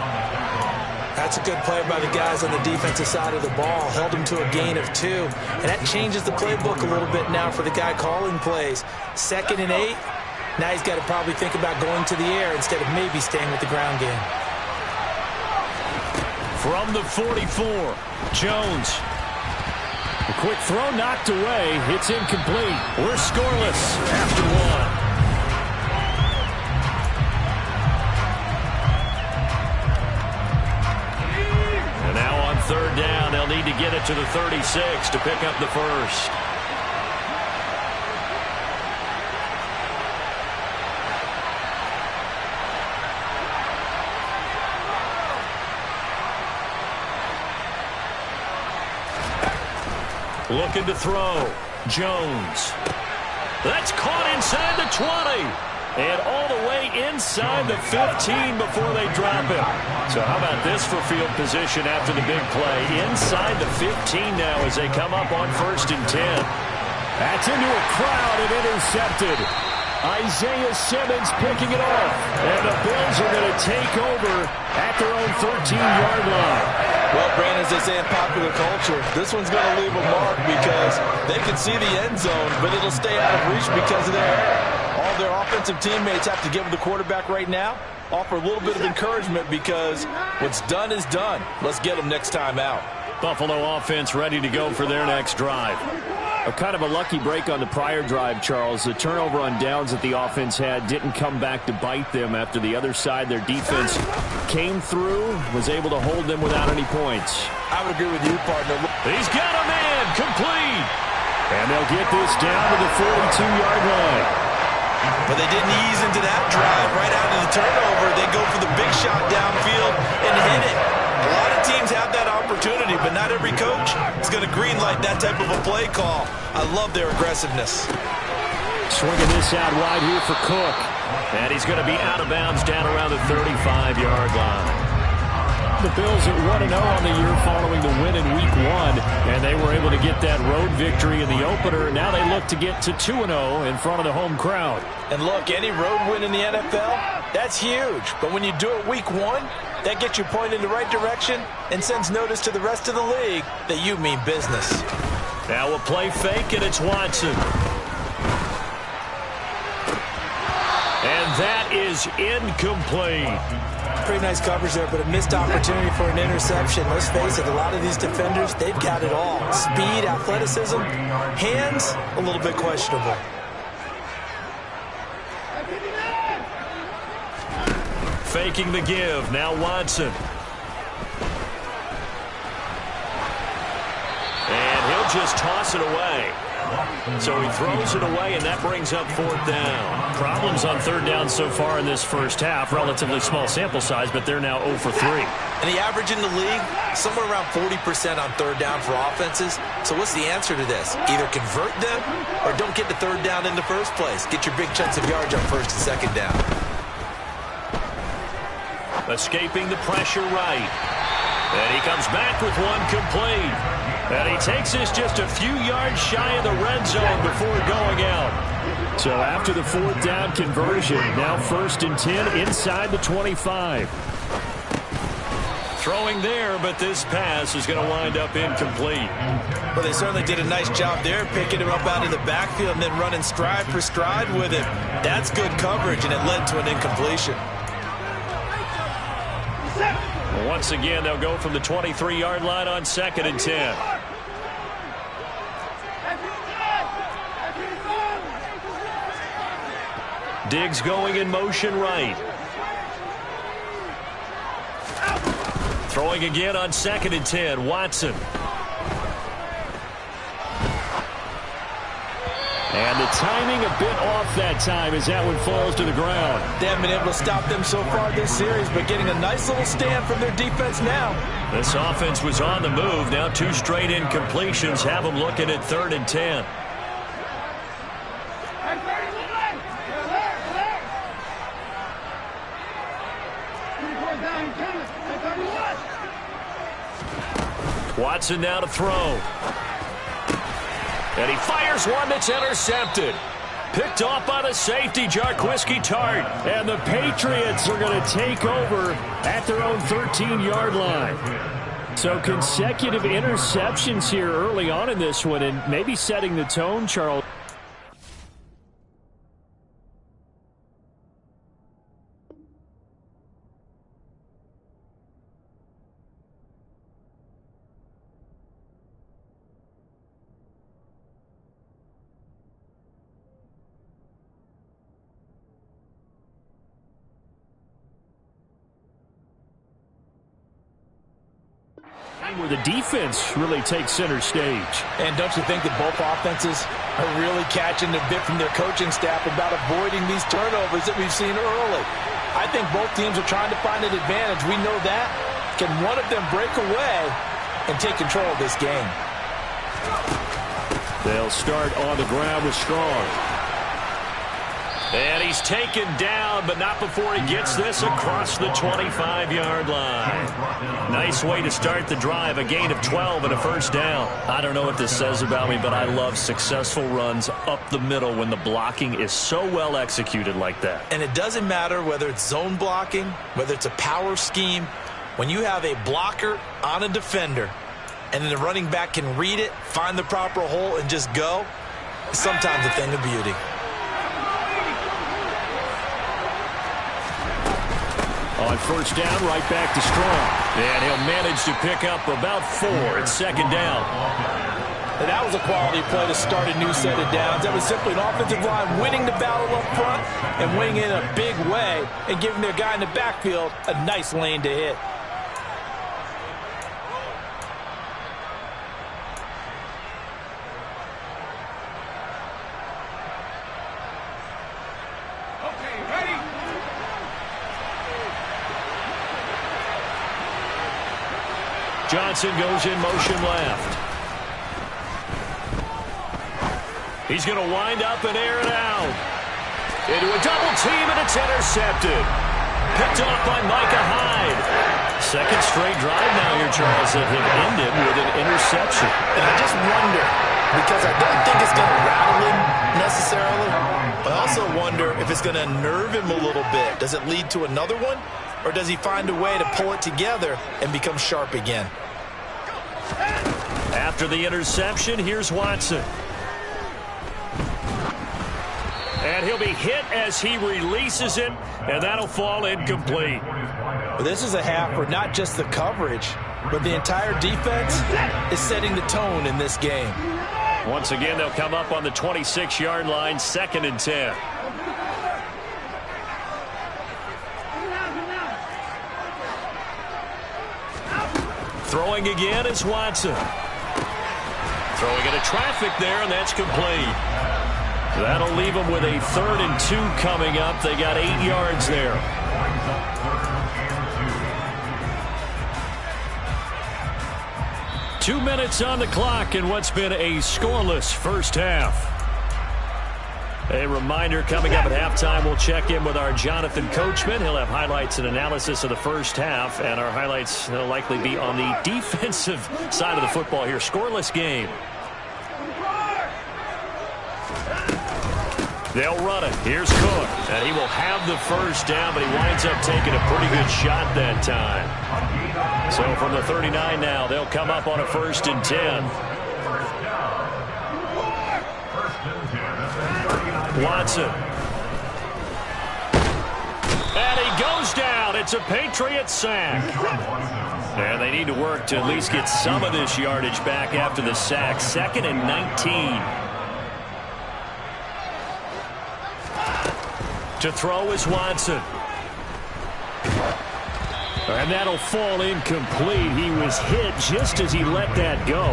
That's a good play by the guys on the defensive side of the ball. Held him to a gain of 2. And that changes the playbook a little bit now for the guy calling plays. 2nd and 8. Now he's got to probably think about going to the air instead of maybe staying with the ground game. From the 44, Jones. A quick throw knocked away. It's incomplete. We're scoreless after 1. And now on 3rd down, they'll need to get it to the 36 to pick up the 1st. Looking to throw. Jones. That's caught inside the 20. And all the way inside the 15 before they drop him. So how about this for field position after the big play? Inside the 15 now as they come up on 1st and 10. That's into a crowd and intercepted. Isaiah Simmons picking it off. And the Bills are going to take over at their own 13-yard line. Well, Brandon, as they say in popular culture, this one's going to leave a mark because they can see the end zone, but it'll stay out of reach because of their error. All their offensive teammates have to give the quarterback right now, offer a little bit of encouragement because what's done is done. Let's get them next time out. Buffalo offense ready to go for their next drive. Kind of a lucky break on the prior drive, Charles. The turnover on downs that the offense had didn't come back to bite them after the other side. Their defense came through, was able to hold them without any points. I would agree with you, partner. He's got a man complete. And they'll get this down to the 42-yard line. But they didn't ease into that drive right out of the turnover. They go for the big shot downfield and hit it. A lot of teams have that opportunity, but not every coach is going to greenlight that type of a play call. I love their aggressiveness. Swinging this out wide here for Cook. And he's going to be out of bounds down around the 35-yard line. The Bills at 1-0 on the year following the win in Week 1, and they were able to get that road victory in the opener. Now they look to get to 2-0 in front of the home crowd. And look, any road win in the NFL, that's huge. But when you do it Week 1, that gets you pointed in the right direction and sends notice to the rest of the league that you mean business. Now a play fake, and it's Watson. And that is incomplete. Pretty nice coverage there, but a missed opportunity for an interception. Let's face it, a lot of these defenders, they've got it all. Speed, athleticism, hands, a little bit questionable. Faking the give, now Watson. And he'll just toss it away. So he throws it away, and that brings up 4th down. Problems on 3rd down so far in this first half. Relatively small sample size, but they're now 0 for 3. And the average in the league, somewhere around 40% on 3rd down for offenses. So what's the answer to this? Either convert them or don't get the 3rd down in the first place. Get your big chunks of yards on 1st and 2nd down. Escaping the pressure right. And he comes back with one complete. And he takes this just a few yards shy of the red zone before going out. So after the 4th down conversion, now 1st and 10 inside the 25. Throwing there, but this pass is going to wind up incomplete. Well, they certainly did a nice job there, picking him up out of the backfield and then running stride for stride with him. That's good coverage, and it led to an incompletion. Once again, they'll go from the 23-yard line on 2nd and 10. Diggs going in motion right. Throwing again on 2nd and 10, Watson. And the timing a bit off that time as that one falls to the ground. They haven't been able to stop them so far this series, but getting a nice little stand from their defense now. This offense was on the move. Now 2 straight incompletions have them looking at 3rd and 10. Watson now to throw. And he fires one that's intercepted. Picked off by the safety, Jarquiski Tart. And the Patriots are going to take over at their own 13-yard line. So consecutive interceptions here early on in this one, and maybe setting the tone, Charles. Where the defense really takes center stage. And don't you think that both offenses are really catching a bit from their coaching staff about avoiding these turnovers that we've seen early? I think both teams are trying to find an advantage. We know that. Can one of them break away and take control of this game? They'll start on the ground with Strong. And he's taken down, but not before he gets this across the 25-yard line. Nice way to start the drive, a gain of 12 and a 1st down. I don't know what this says about me, but I love successful runs up the middle when the blocking is so well executed like that. And it doesn't matter whether it's zone blocking, whether it's a power scheme. When you have a blocker on a defender, and then the running back can read it, find the proper hole, and just go, it's sometimes a thing of beauty. On 1st down, right back to Strong. And he'll manage to pick up about 4 at 2nd down. And that was a quality play to start a new set of downs. That was simply an offensive line winning the battle up front and winning it in a big way and giving their guy in the backfield a nice lane to hit. Johnson goes in motion left. He's going to wind up and air it out. Into a double team, and it's intercepted. Picked off by Micah Hyde. Second straight drive now here, Charles, that have ended with an interception. And I just wonder, because I don't think it's going to rattle him necessarily, but I also wonder if it's going to nerve him a little bit. Does it lead to another one? Or does he find a way to pull it together and become sharp again? After the interception, here's Watson. And he'll be hit as he releases it, and that'll fall incomplete. Well, this is a half where not just the coverage, but the entire defense is setting the tone in this game. Once again, they'll come up on the 26-yard line, 2nd and 10. Throwing again is Watson. Throwing into traffic there, and that's complete. That'll leave them with a 3rd and 2 coming up. They got 8 yards there. Two minutes on the clock in what's been a scoreless first half. A reminder, coming up at halftime, we'll check in with our Jonathan Coachman. He'll have highlights and analysis of the first half, and our highlights will likely be on the defensive side of the football here. Scoreless game. They'll run it. Here's Cook, and he will have the first down, but he winds up taking a pretty good shot that time. So from the 39 now, they'll come up on a 1st and 10. Watson. And he goes down. It's a Patriot sack. And they need to work to at least get some of this yardage back after the sack. 2nd and 19. To throw is Watson. And that'll fall incomplete. He was hit just as he let that go.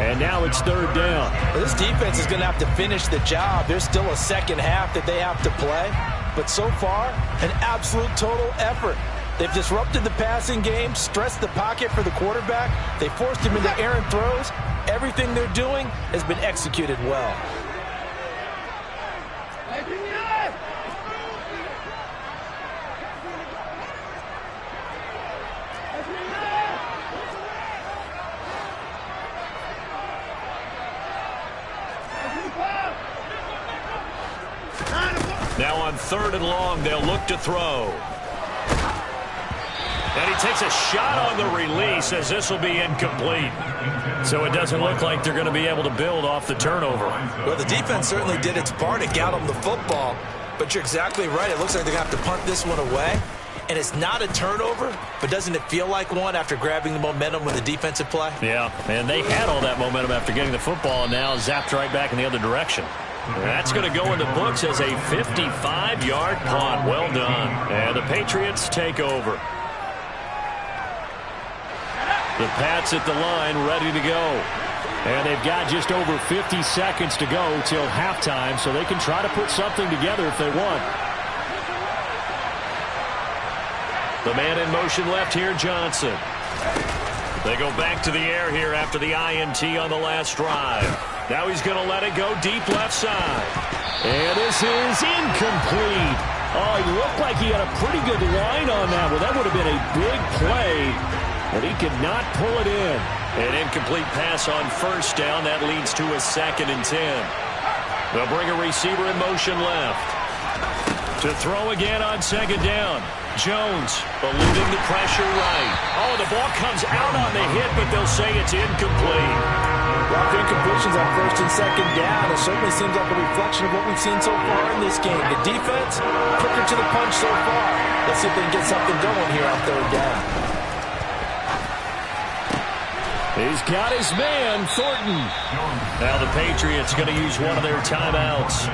And now it's 3rd down. Well, this defense is going to have to finish the job. There's still a second half that they have to play. But so far, an absolute total effort. They've disrupted the passing game, stressed the pocket for the quarterback. They forced him into errant throws. Everything they're doing has been executed well. Now on 3rd and long, they'll look to throw. And he takes a shot on the release as this will be incomplete. So it doesn't look like they're going to be able to build off the turnover. Well, the defense certainly did its part to get them the football. But you're exactly right. It looks like they're going to have to punt this one away. And it's not a turnover, but doesn't it feel like one after grabbing the momentum with the defensive play? Yeah, and they had all that momentum after getting the football and now zapped right back in the other direction. That's going to go in the books as a 55-yard punt. Well done. And the Patriots take over. The Pats at the line ready to go. And they've got just over 50 seconds to go till halftime, so they can try to put something together if they want. The man in motion left here, Johnson. They go back to the air here after the INT on the last drive. Now he's going to let it go deep left side. And this is incomplete. Oh, he looked like he had a pretty good line on that. Well, that would have been a big play, but he could not pull it in. An incomplete pass on 1st down. That leads to a 2nd and 10. They'll bring a receiver in motion left. To throw again on 2nd down. Jones eluding the pressure right. Oh, the ball comes out on the hit, but they'll say it's incomplete. Well, incompletions on 1st and 2nd down. It certainly seems like a reflection of what we've seen so far in this game. The defense, quicker to the punch so far. Let's see if they can get something going here on 3rd down. He's got his man, Thornton. Now the Patriots going to use one of their timeouts,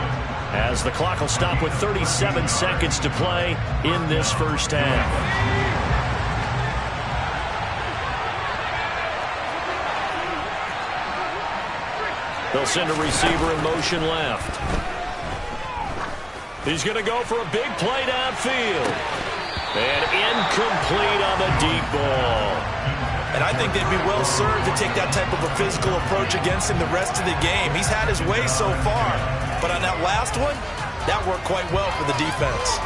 as the clock will stop with 37 seconds to play in this first half. They'll send a receiver in motion left. He's going to go for a big play downfield. And incomplete on the deep ball. And I think they'd be well served to take that type of a physical approach against him the rest of the game. He's had his way so far. But on that last one, that worked quite well for the defense.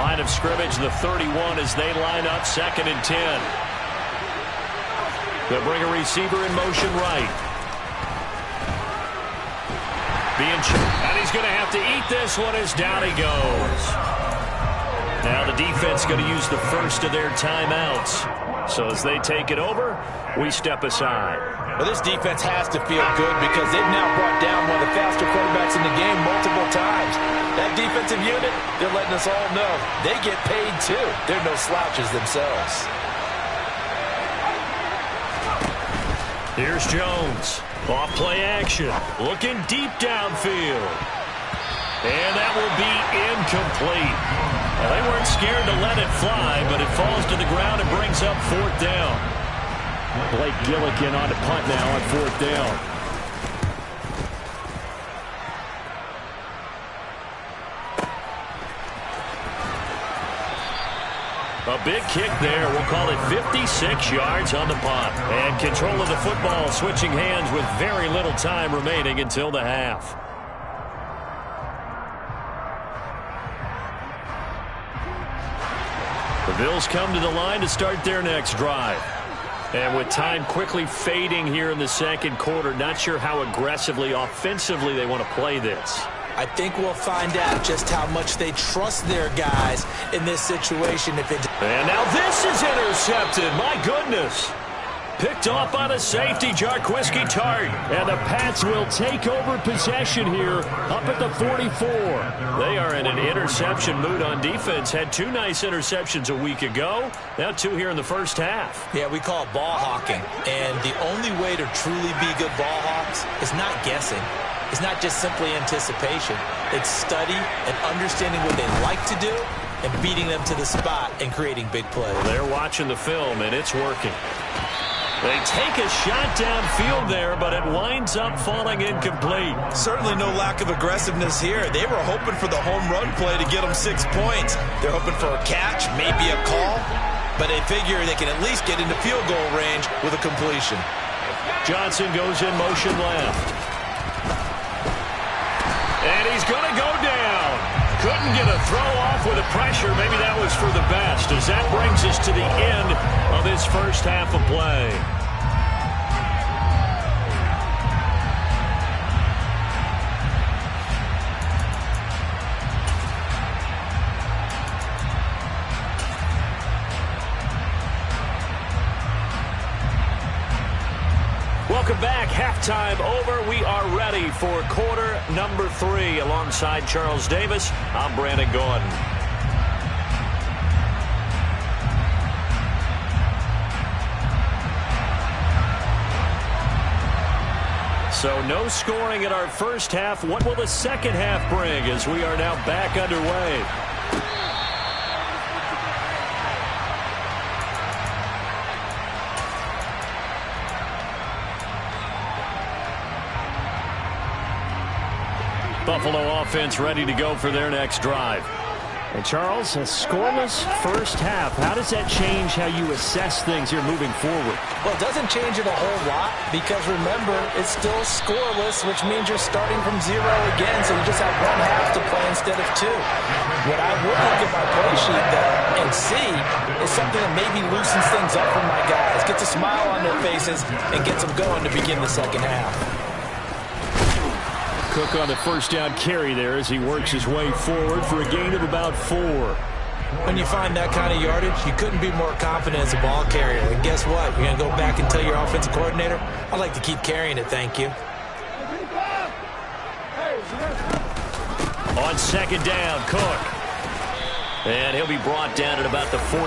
Line of scrimmage, the 31, as they line up 2nd and 10. They'll bring a receiver in motion right. And he's going to have to eat this one as down he goes. Now the defense going to use the first of their timeouts. So as they take it over, we step aside. Well, this defense has to feel good because they've now brought down one of the faster quarterbacks in the game multiple times. That defensive unit, they're letting us all know they get paid too. They're no slouches themselves. Here's Jones. Off play action. Looking deep downfield. And that will be incomplete. Well, they weren't scared to let it fly, but it falls to the ground and brings up 4th down. Blake Gillikin on to punt now on 4th down. A big kick there. We'll call it 56 yards on the punt. And control of the football switching hands with very little time remaining until the half. The Bills come to the line to start their next drive. And with time quickly fading here in the second quarter, not sure how aggressively, offensively they want to play this. I think we'll find out just how much they trust their guys in this situation. And now this is intercepted. My goodness. Picked off by the safety, Jarquiski Tart. And the Pats will take over possession here up at the 44. They are in an interception mood on defense. Had 2 nice interceptions a week ago. Now 2 here in the first half. Yeah, we call it ball hawking. And the only way to truly be good ball hawks is not guessing. It's not just simply anticipation. It's study and understanding what they like to do and beating them to the spot and creating big plays. They're watching the film, and it's working. They take a shot downfield there, but it winds up falling incomplete. Certainly no lack of aggressiveness here. They were hoping for the home run play to get them 6 points. They're hoping for a catch, maybe a call, but they figure they can at least get into field goal range with a completion. Johnson goes in motion left. And he's going to go down. Couldn't get a throw off with the pressure. Maybe that was for the best, as that brings us to the end of this first half of play. Welcome back. Halftime over. We are ready for quarter number 3. Alongside Charles Davis, I'm Brandon Gordon. So no scoring in our first half. What will the second half bring as we are now back underway? Buffalo offense ready to go for their next drive. And Charles, a scoreless first half. How does that change how you assess things here moving forward? Well, it doesn't change it a whole lot because, remember, it's still scoreless, which means you're starting from 0 again, so you just have 1 half to play instead of 2. What I would look at my play sheet, though, and see is something that maybe loosens things up for my guys, gets a smile on their faces, and gets them going to begin the second half. Cook on the first down carry there as he works his way forward for a gain of about 4. When you find that kind of yardage, you couldn't be more confident as a ball carrier. And guess what? You're going to go back and tell your offensive coordinator, I'd like to keep carrying it, thank you. On second down, Cook. And he'll be brought down at about the 42.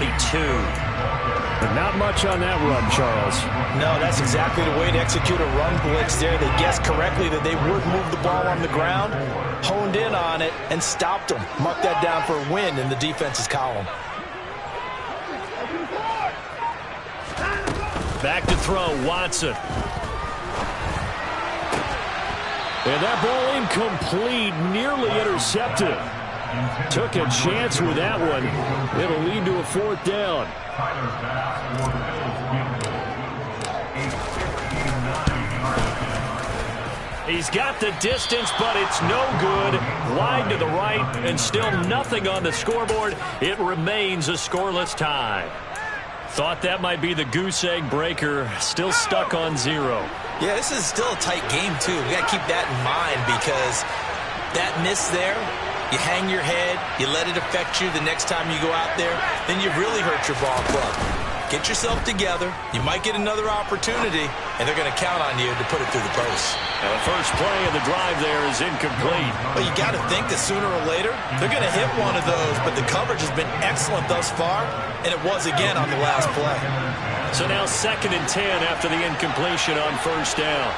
But not much on that run, Charles. No, that's exactly the way to execute a run blitz there. They guessed correctly that they would move the ball on the ground, honed in on it, and stopped them. Mark that down for a win in the defense's column. Back to throw, Watson. And that ball incomplete, nearly intercepted. Took a chance with that one. It'll lead to a 4th down. He's got the distance, but it's no good. Wide to the right, and still nothing on the scoreboard. It remains a scoreless tie. Thought that might be the goose egg breaker. Still stuck on 0. Yeah, this is still a tight game, too. We got to keep that in mind because that miss there, you hang your head, you let it affect you the next time you go out there, then you really hurt your ball club. Get yourself together. You might get another opportunity, and they're going to count on you to put it through the post. Now the first play of the drive there is incomplete. Well, you got to think that sooner or later, they're going to hit one of those, but the coverage has been excellent thus far, and it was again on the last play. So now 2nd and 10 after the incompletion on 1st down.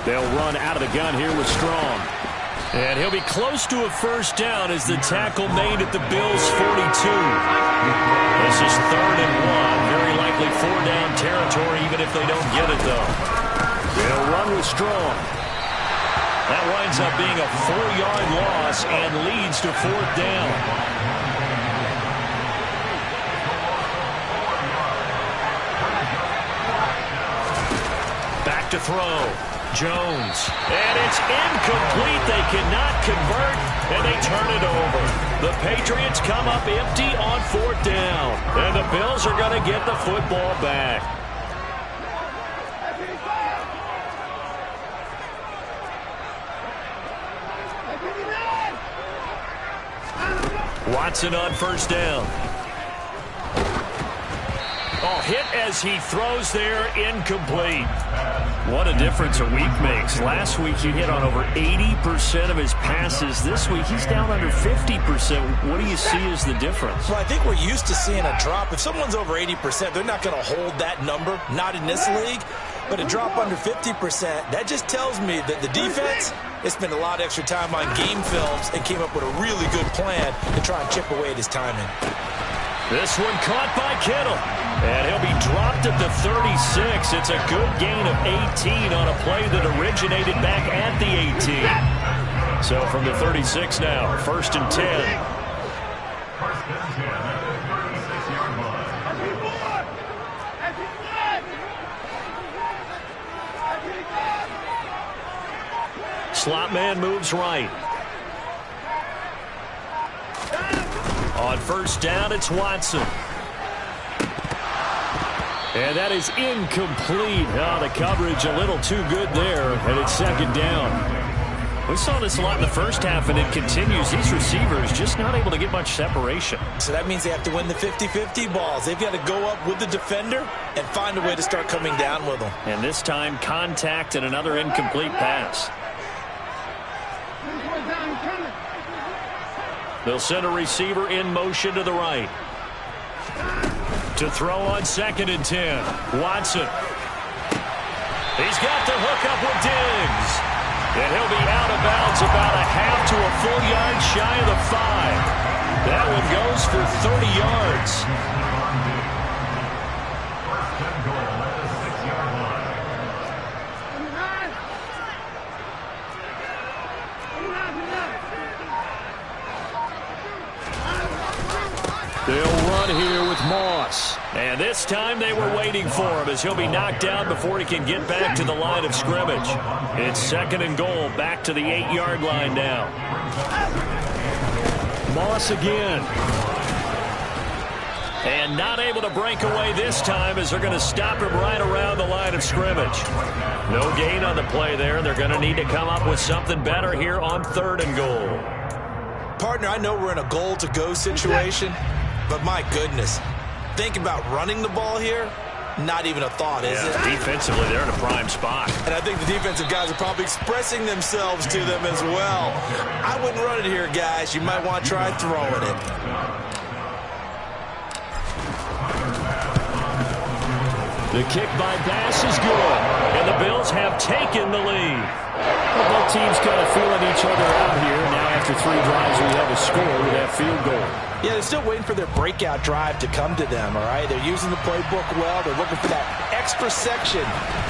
They'll run out of the gun here with Strong. And he'll be close to a 1st down as the tackle made at the Bills' 42. This is 3rd and 1. Very likely 4-down territory even if they don't get it, though. They'll run with Strong. That winds up being a 4-yard loss and leads to 4th down. Back to throw. Jones. And it's incomplete. They cannot convert, and they turn it over. The Patriots come up empty on 4th down, and the Bills are going to get the football back. Watson on 1st down. Oh, hit as he throws there, incomplete. What a difference a week makes. Last week he hit on over 80% of his passes. This week he's down under 50%. What do you see as the difference? Well, I think we're used to seeing a drop. If someone's over 80%, they're not going to hold that number, not in this league. But a drop under 50%, that just tells me that the defense, they spent a lot of extra time on game films and came up with a really good plan to try and chip away at his timing. This one caught by Kittle. And he'll be dropped at the 36. It's a good gain of 18 on a play that originated back at the 18. So from the 36 now, 1st and 10. 1st and 10 at the 36-yard line. Slot man moves right. On 1st down, it's Watson. And that is incomplete. Oh, the coverage a little too good there, and it's 2nd down. We saw this a lot in the first half, and it continues. These receivers just not able to get much separation. So that means they have to win the 50-50 balls. They've got to go up with the defender and find a way to start coming down with them. And this time, contact and another incomplete pass. They'll send a receiver in motion to the right. To throw on 2nd and 10. Watson. He's got the hook up with Diggs. And he'll be out of bounds about a half to a full yard shy of the 5. That one goes for 30 yards. First and goal at the 6-yard line. They'll run here with Moss. And this time they were waiting for him as he'll be knocked down before he can get back to the line of scrimmage. It's 2nd and goal, back to the 8-yard line now. Moss again. And not able to break away this time as they're going to stop him right around the line of scrimmage. No gain on the play there. They're going to need to come up with something better here on 3rd and goal. Partner, I know we're in a goal-to-go situation, but my goodness, think about running the ball here. Not even a thought, is it? Defensively, they're in a prime spot. And I think the defensive guys are probably expressing themselves to them as well. I wouldn't run it here, guys. You might want to try throwing it. The kick by Bass is good, and the Bills have taken the lead. Well, both teams kind of feeling each other out here. Now after 3 drives, we have a score with that field goal. Yeah, they're still waiting for their breakout drive to come to them, all right? They're using the playbook well. They're looking for that extra section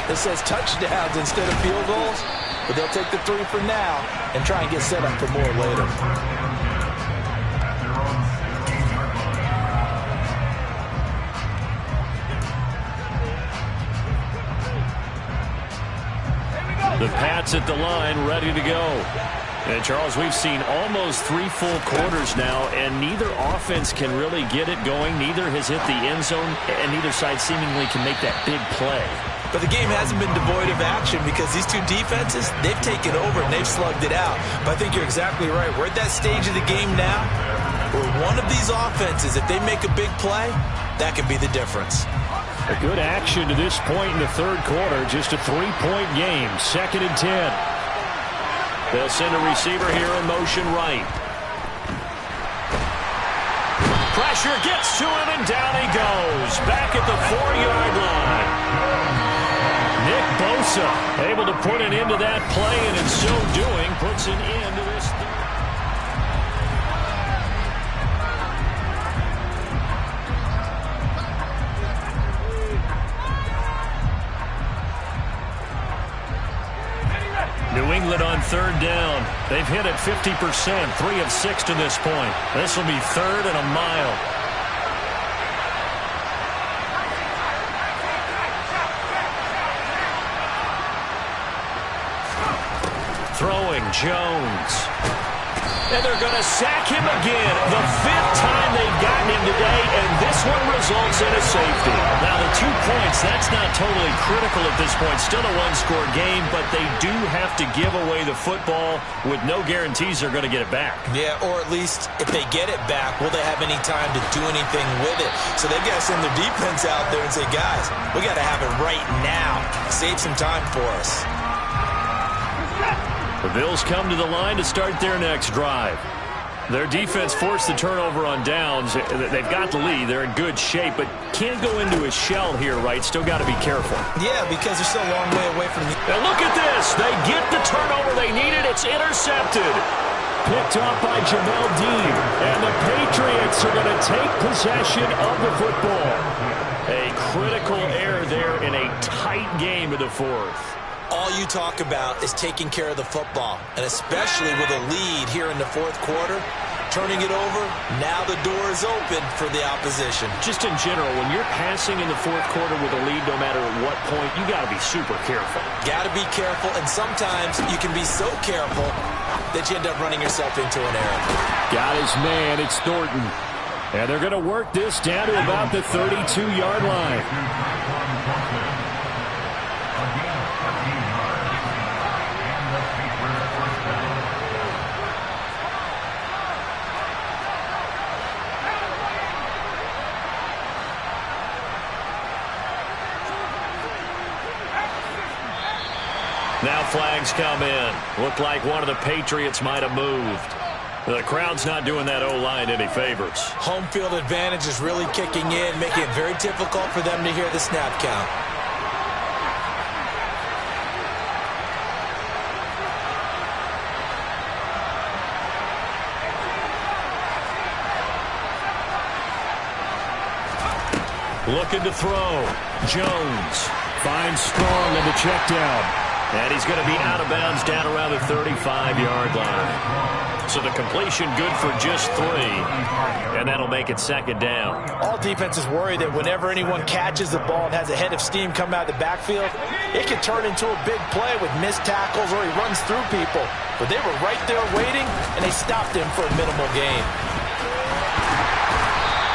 that says touchdowns instead of field goals. But they'll take the 3 for now and try and get set up for more later. The Pats at the line, ready to go. And, Charles, we've seen almost 3 full quarters now, and neither offense can really get it going. Neither has hit the end zone, and neither side seemingly can make that big play. But the game hasn't been devoid of action because these two defenses, they've taken over and they've slugged it out. But I think you're exactly right. We're at that stage of the game now where one of these offenses, if they make a big play, that could be the difference. A good action to this point in the third quarter. Just a 3-point game. 2nd and 10. They'll send a receiver here in motion right. Pressure gets to him, and down he goes. Back at the 4-yard line. Nick Bosa able to put an end to that play, and in so doing puts an end to this. New England on 3rd down. They've hit it 50%, 3 of 6 to this point. This will be 3rd and a mile. Throwing, Jones. And they're going to sack him again. The 5th time they've gotten him today, and this one results in a safety. Now, the 2 points, that's not totally critical at this point. Still a one-score game, but they do have to give away the football with no guarantees they're going to get it back. Yeah, or at least if they get it back, will they have any time to do anything with it? So they've got to send their defense out there and say, guys, we got to have it right now. Save some time for us. The Bills come to the line to start their next drive. Their defense forced the turnover on downs. They've got the lead. They're in good shape, but can't go into a shell here, right? Still got to be careful. Yeah, because they're still a long way away from the... And look at this. They get the turnover they needed. It's intercepted. Picked off by Jamel Dean. And the Patriots are going to take possession of the football. A critical error there in a tight game in the 4th. All you talk about is taking care of the football, and especially with a lead here in the 4th quarter, turning it over, now the door is open for the opposition. Just in general, when you're passing in the 4th quarter with a lead, no matter at what point, you got to be super careful. Got to be careful, and sometimes you can be so careful that you end up running yourself into an error. Got his man, it's Thornton. And they're going to work this down to about the 32-yard line. Now flags come in. Looked like one of the Patriots might have moved. The crowd's not doing that O-line any favors. Home field advantage is really kicking in, making it very difficult for them to hear the snap count. Looking to throw. Jones finds Strong in the check down. And he's going to be out of bounds down around the 35-yard line. So the completion good for just 3. And that'll make it 2nd down. All defenses worry that whenever anyone catches the ball and has a head of steam come out of the backfield, it can turn into a big play with missed tackles or he runs through people. But they were right there waiting, and they stopped him for a minimal gain.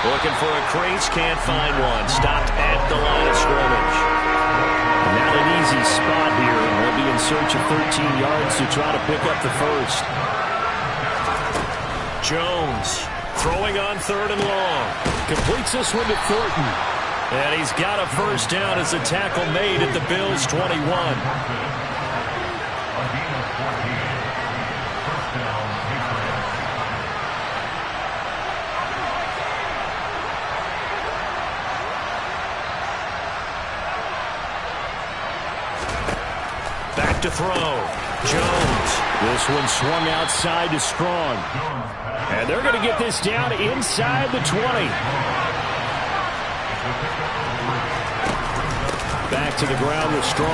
Looking for a crease, can't find one. Stopped at the line of scrimmage. Not an easy spot here, and we'll be in search of 13 yards to try to pick up the first. Jones throwing on 3rd and long. Completes this one to Thornton. And he's got a first down as a tackle made at the Bills' 21. Back to throw. Jones. This one swung outside to Strong. And they're going to get this down inside the 20. Back to the ground with Strong.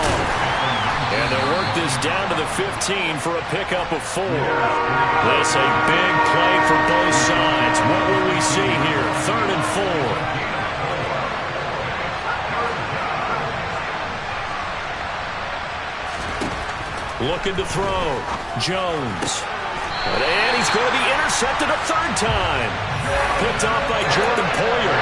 And they'll work this down to the 15 for a pickup of 4. This a big play for both sides. What will we see here? 3rd and 4. Looking to throw. Jones. And he's going to be intercepted a 3rd time. Picked off by Jordan Poyer.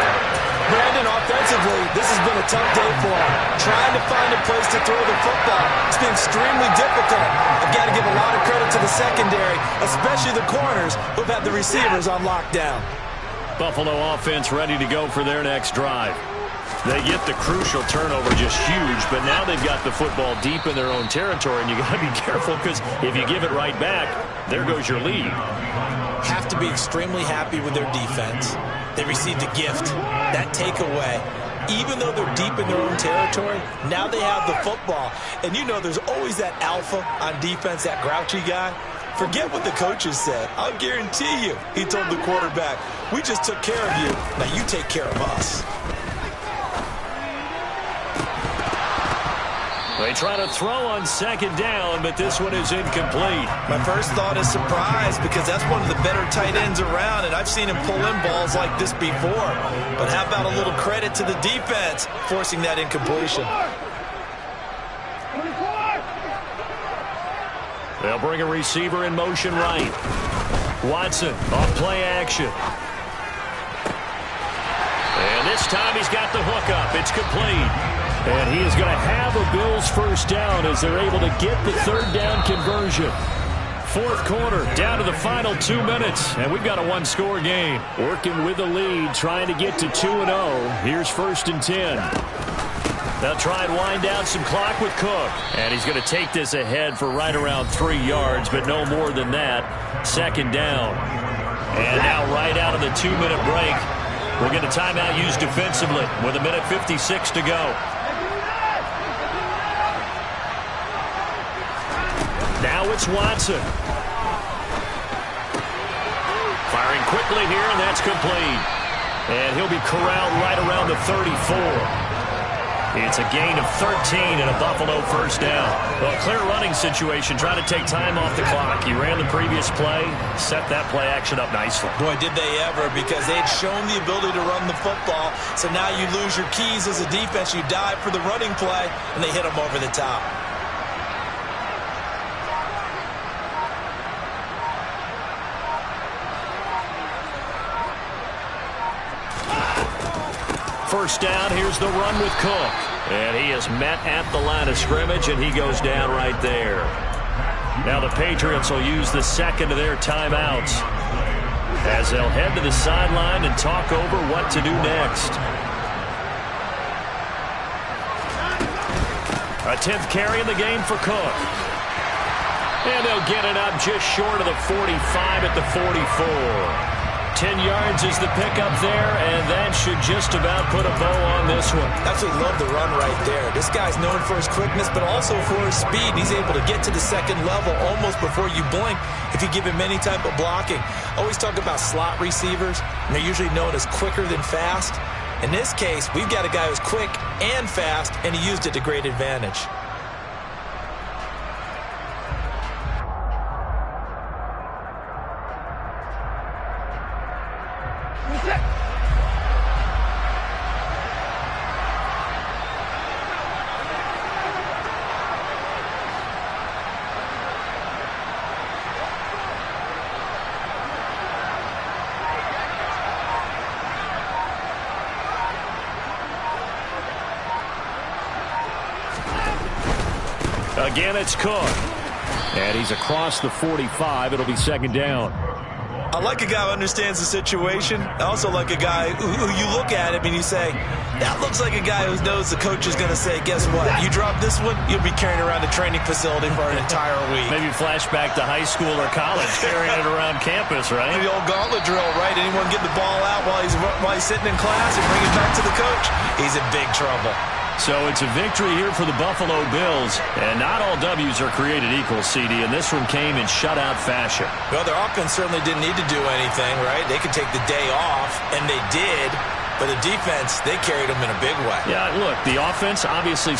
Brandon, offensively, this has been a tough day for him. Trying to find a place to throw the football. It's been extremely difficult. I've got to give a lot of credit to the secondary, especially the corners who've had the receivers on lockdown. Buffalo offense ready to go for their next drive. They get the crucial turnover, just huge, but now they've got the football deep in their own territory, and you got to be careful because if you give it right back, there goes your lead. Have to be extremely happy with their defense. They received a gift. That takeaway, even though they're deep in their own territory, now they have the football. And you know there's always that alpha on defense, that grouchy guy. Forget what the coaches said. I'll guarantee you, he told the quarterback, we just took care of you. Now you take care of us. They try to throw on 2nd down, but this one is incomplete. My first thought is surprise because that's one of the better tight ends around, and I've seen him pull in balls like this before. But how about a little credit to the defense forcing that incompletion? They'll bring a receiver in motion right. Watson off play action. And this time he's got the hook up. It's complete. And he is going to have a Bills first down as they're able to get the 3rd down conversion. 4th quarter, down to the final 2 minutes, and we've got a 1-score game. Working with the lead, trying to get to 2-0. Here's 1st and 10. They'll try and wind down some clock with Cook. And he's going to take this ahead for right around 3 yards, but no more than that. 2nd down. And now right out of the 2-minute break, we'll get a timeout used defensively with 1:56 to go. Now it's Watson. Firing quickly here, and that's complete. And he'll be corralled right around the 34. It's a gain of 13 and a Buffalo first down. Well, clear running situation, trying to take time off the clock. He ran the previous play, set that play action up nicely. Boy, did they ever, because they'd shown the ability to run the football. So now you lose your keys as a defense. You dive for the running play, and they hit them over the top. First down, here's the run with Cook. And he is met at the line of scrimmage, and he goes down right there. Now the Patriots will use the 2nd of their timeouts as they'll head to the sideline and talk over what to do next. A 10th carry in the game for Cook. And they'll get it up just short of the 45 at the 44. 10 yards is the pickup there, and that should just about put a bow on this one. Absolutely love the run right there. This guy's known for his quickness, but also for his speed. He's able to get to the 2nd level almost before you blink if you give him any type of blocking. Always talk about slot receivers, and they're usually known as quicker than fast. In this case, we've got a guy who's quick and fast, and he used it to great advantage. Again, it's Cook. And he's across the 45. It'll be 2nd down. I like a guy who understands the situation. I also like a guy who you look at him and you say, that looks like a guy who knows the coach is going to say, guess what? You drop this one, you'll be carrying around a training facility for an entire week. Maybe flashback to high school or college, carrying it around campus, right? The old gauntlet drill, right? Anyone get the ball out while he's sitting in class and bring it back to the coach? He's in big trouble. So it's a victory here for the Buffalo Bills. And not all W's are created equal, CD, and this one came in shutout fashion. Well, their offense certainly didn't need to do anything, right? They could take the day off, and they did. But the defense, they carried them in a big way. Yeah, look, the offense obviously...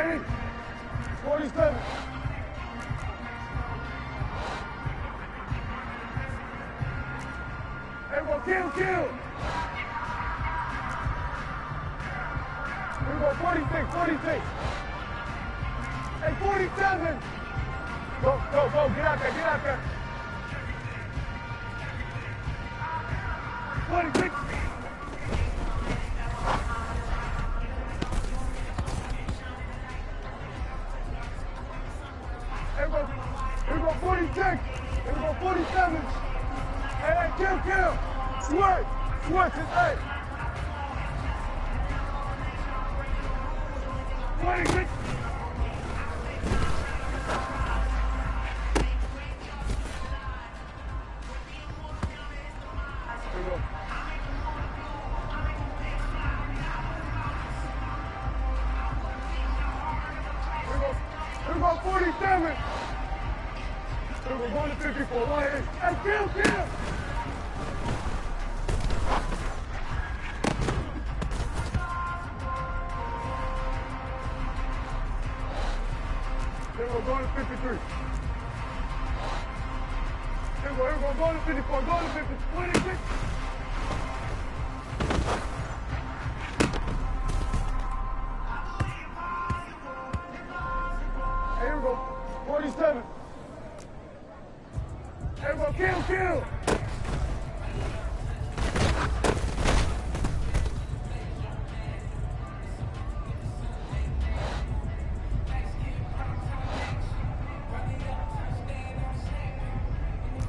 Ready? 47. Everyone, kill. Here we go, 46. Hey, 47. Go, get out there. 26. Here we go, 46. Here we go, 47. Hey, kill. Switch, hey. 26. Here we go, 47. Here we go, going to 54. Hey, kill. Here we go, going to 53. Here we go, going to 54, going to 50, 26. Hey, here we go, 47. Here we go, kill.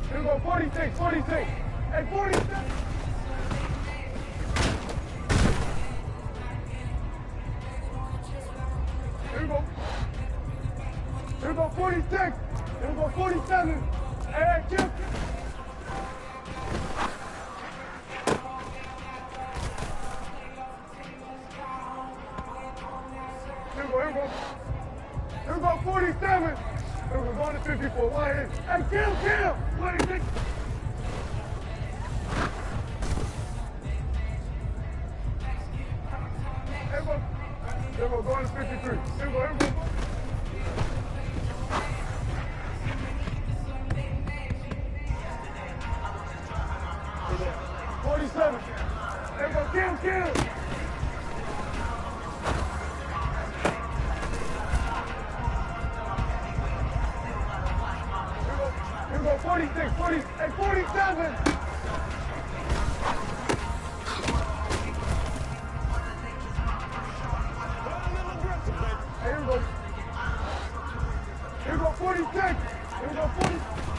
Here we go, 46. Hey, 47. Here we go. Here we go, 46. Here we go, 47. Hey, kill. Here we go, 47. Here we go, going to 54. Hey, kill. 26. Here we go, going to 53. Here we go. 47. Here we go, kill. Here we go, 46, 40, hey, 47. Hey, here we go. Here we go, 46. Here we go, 40.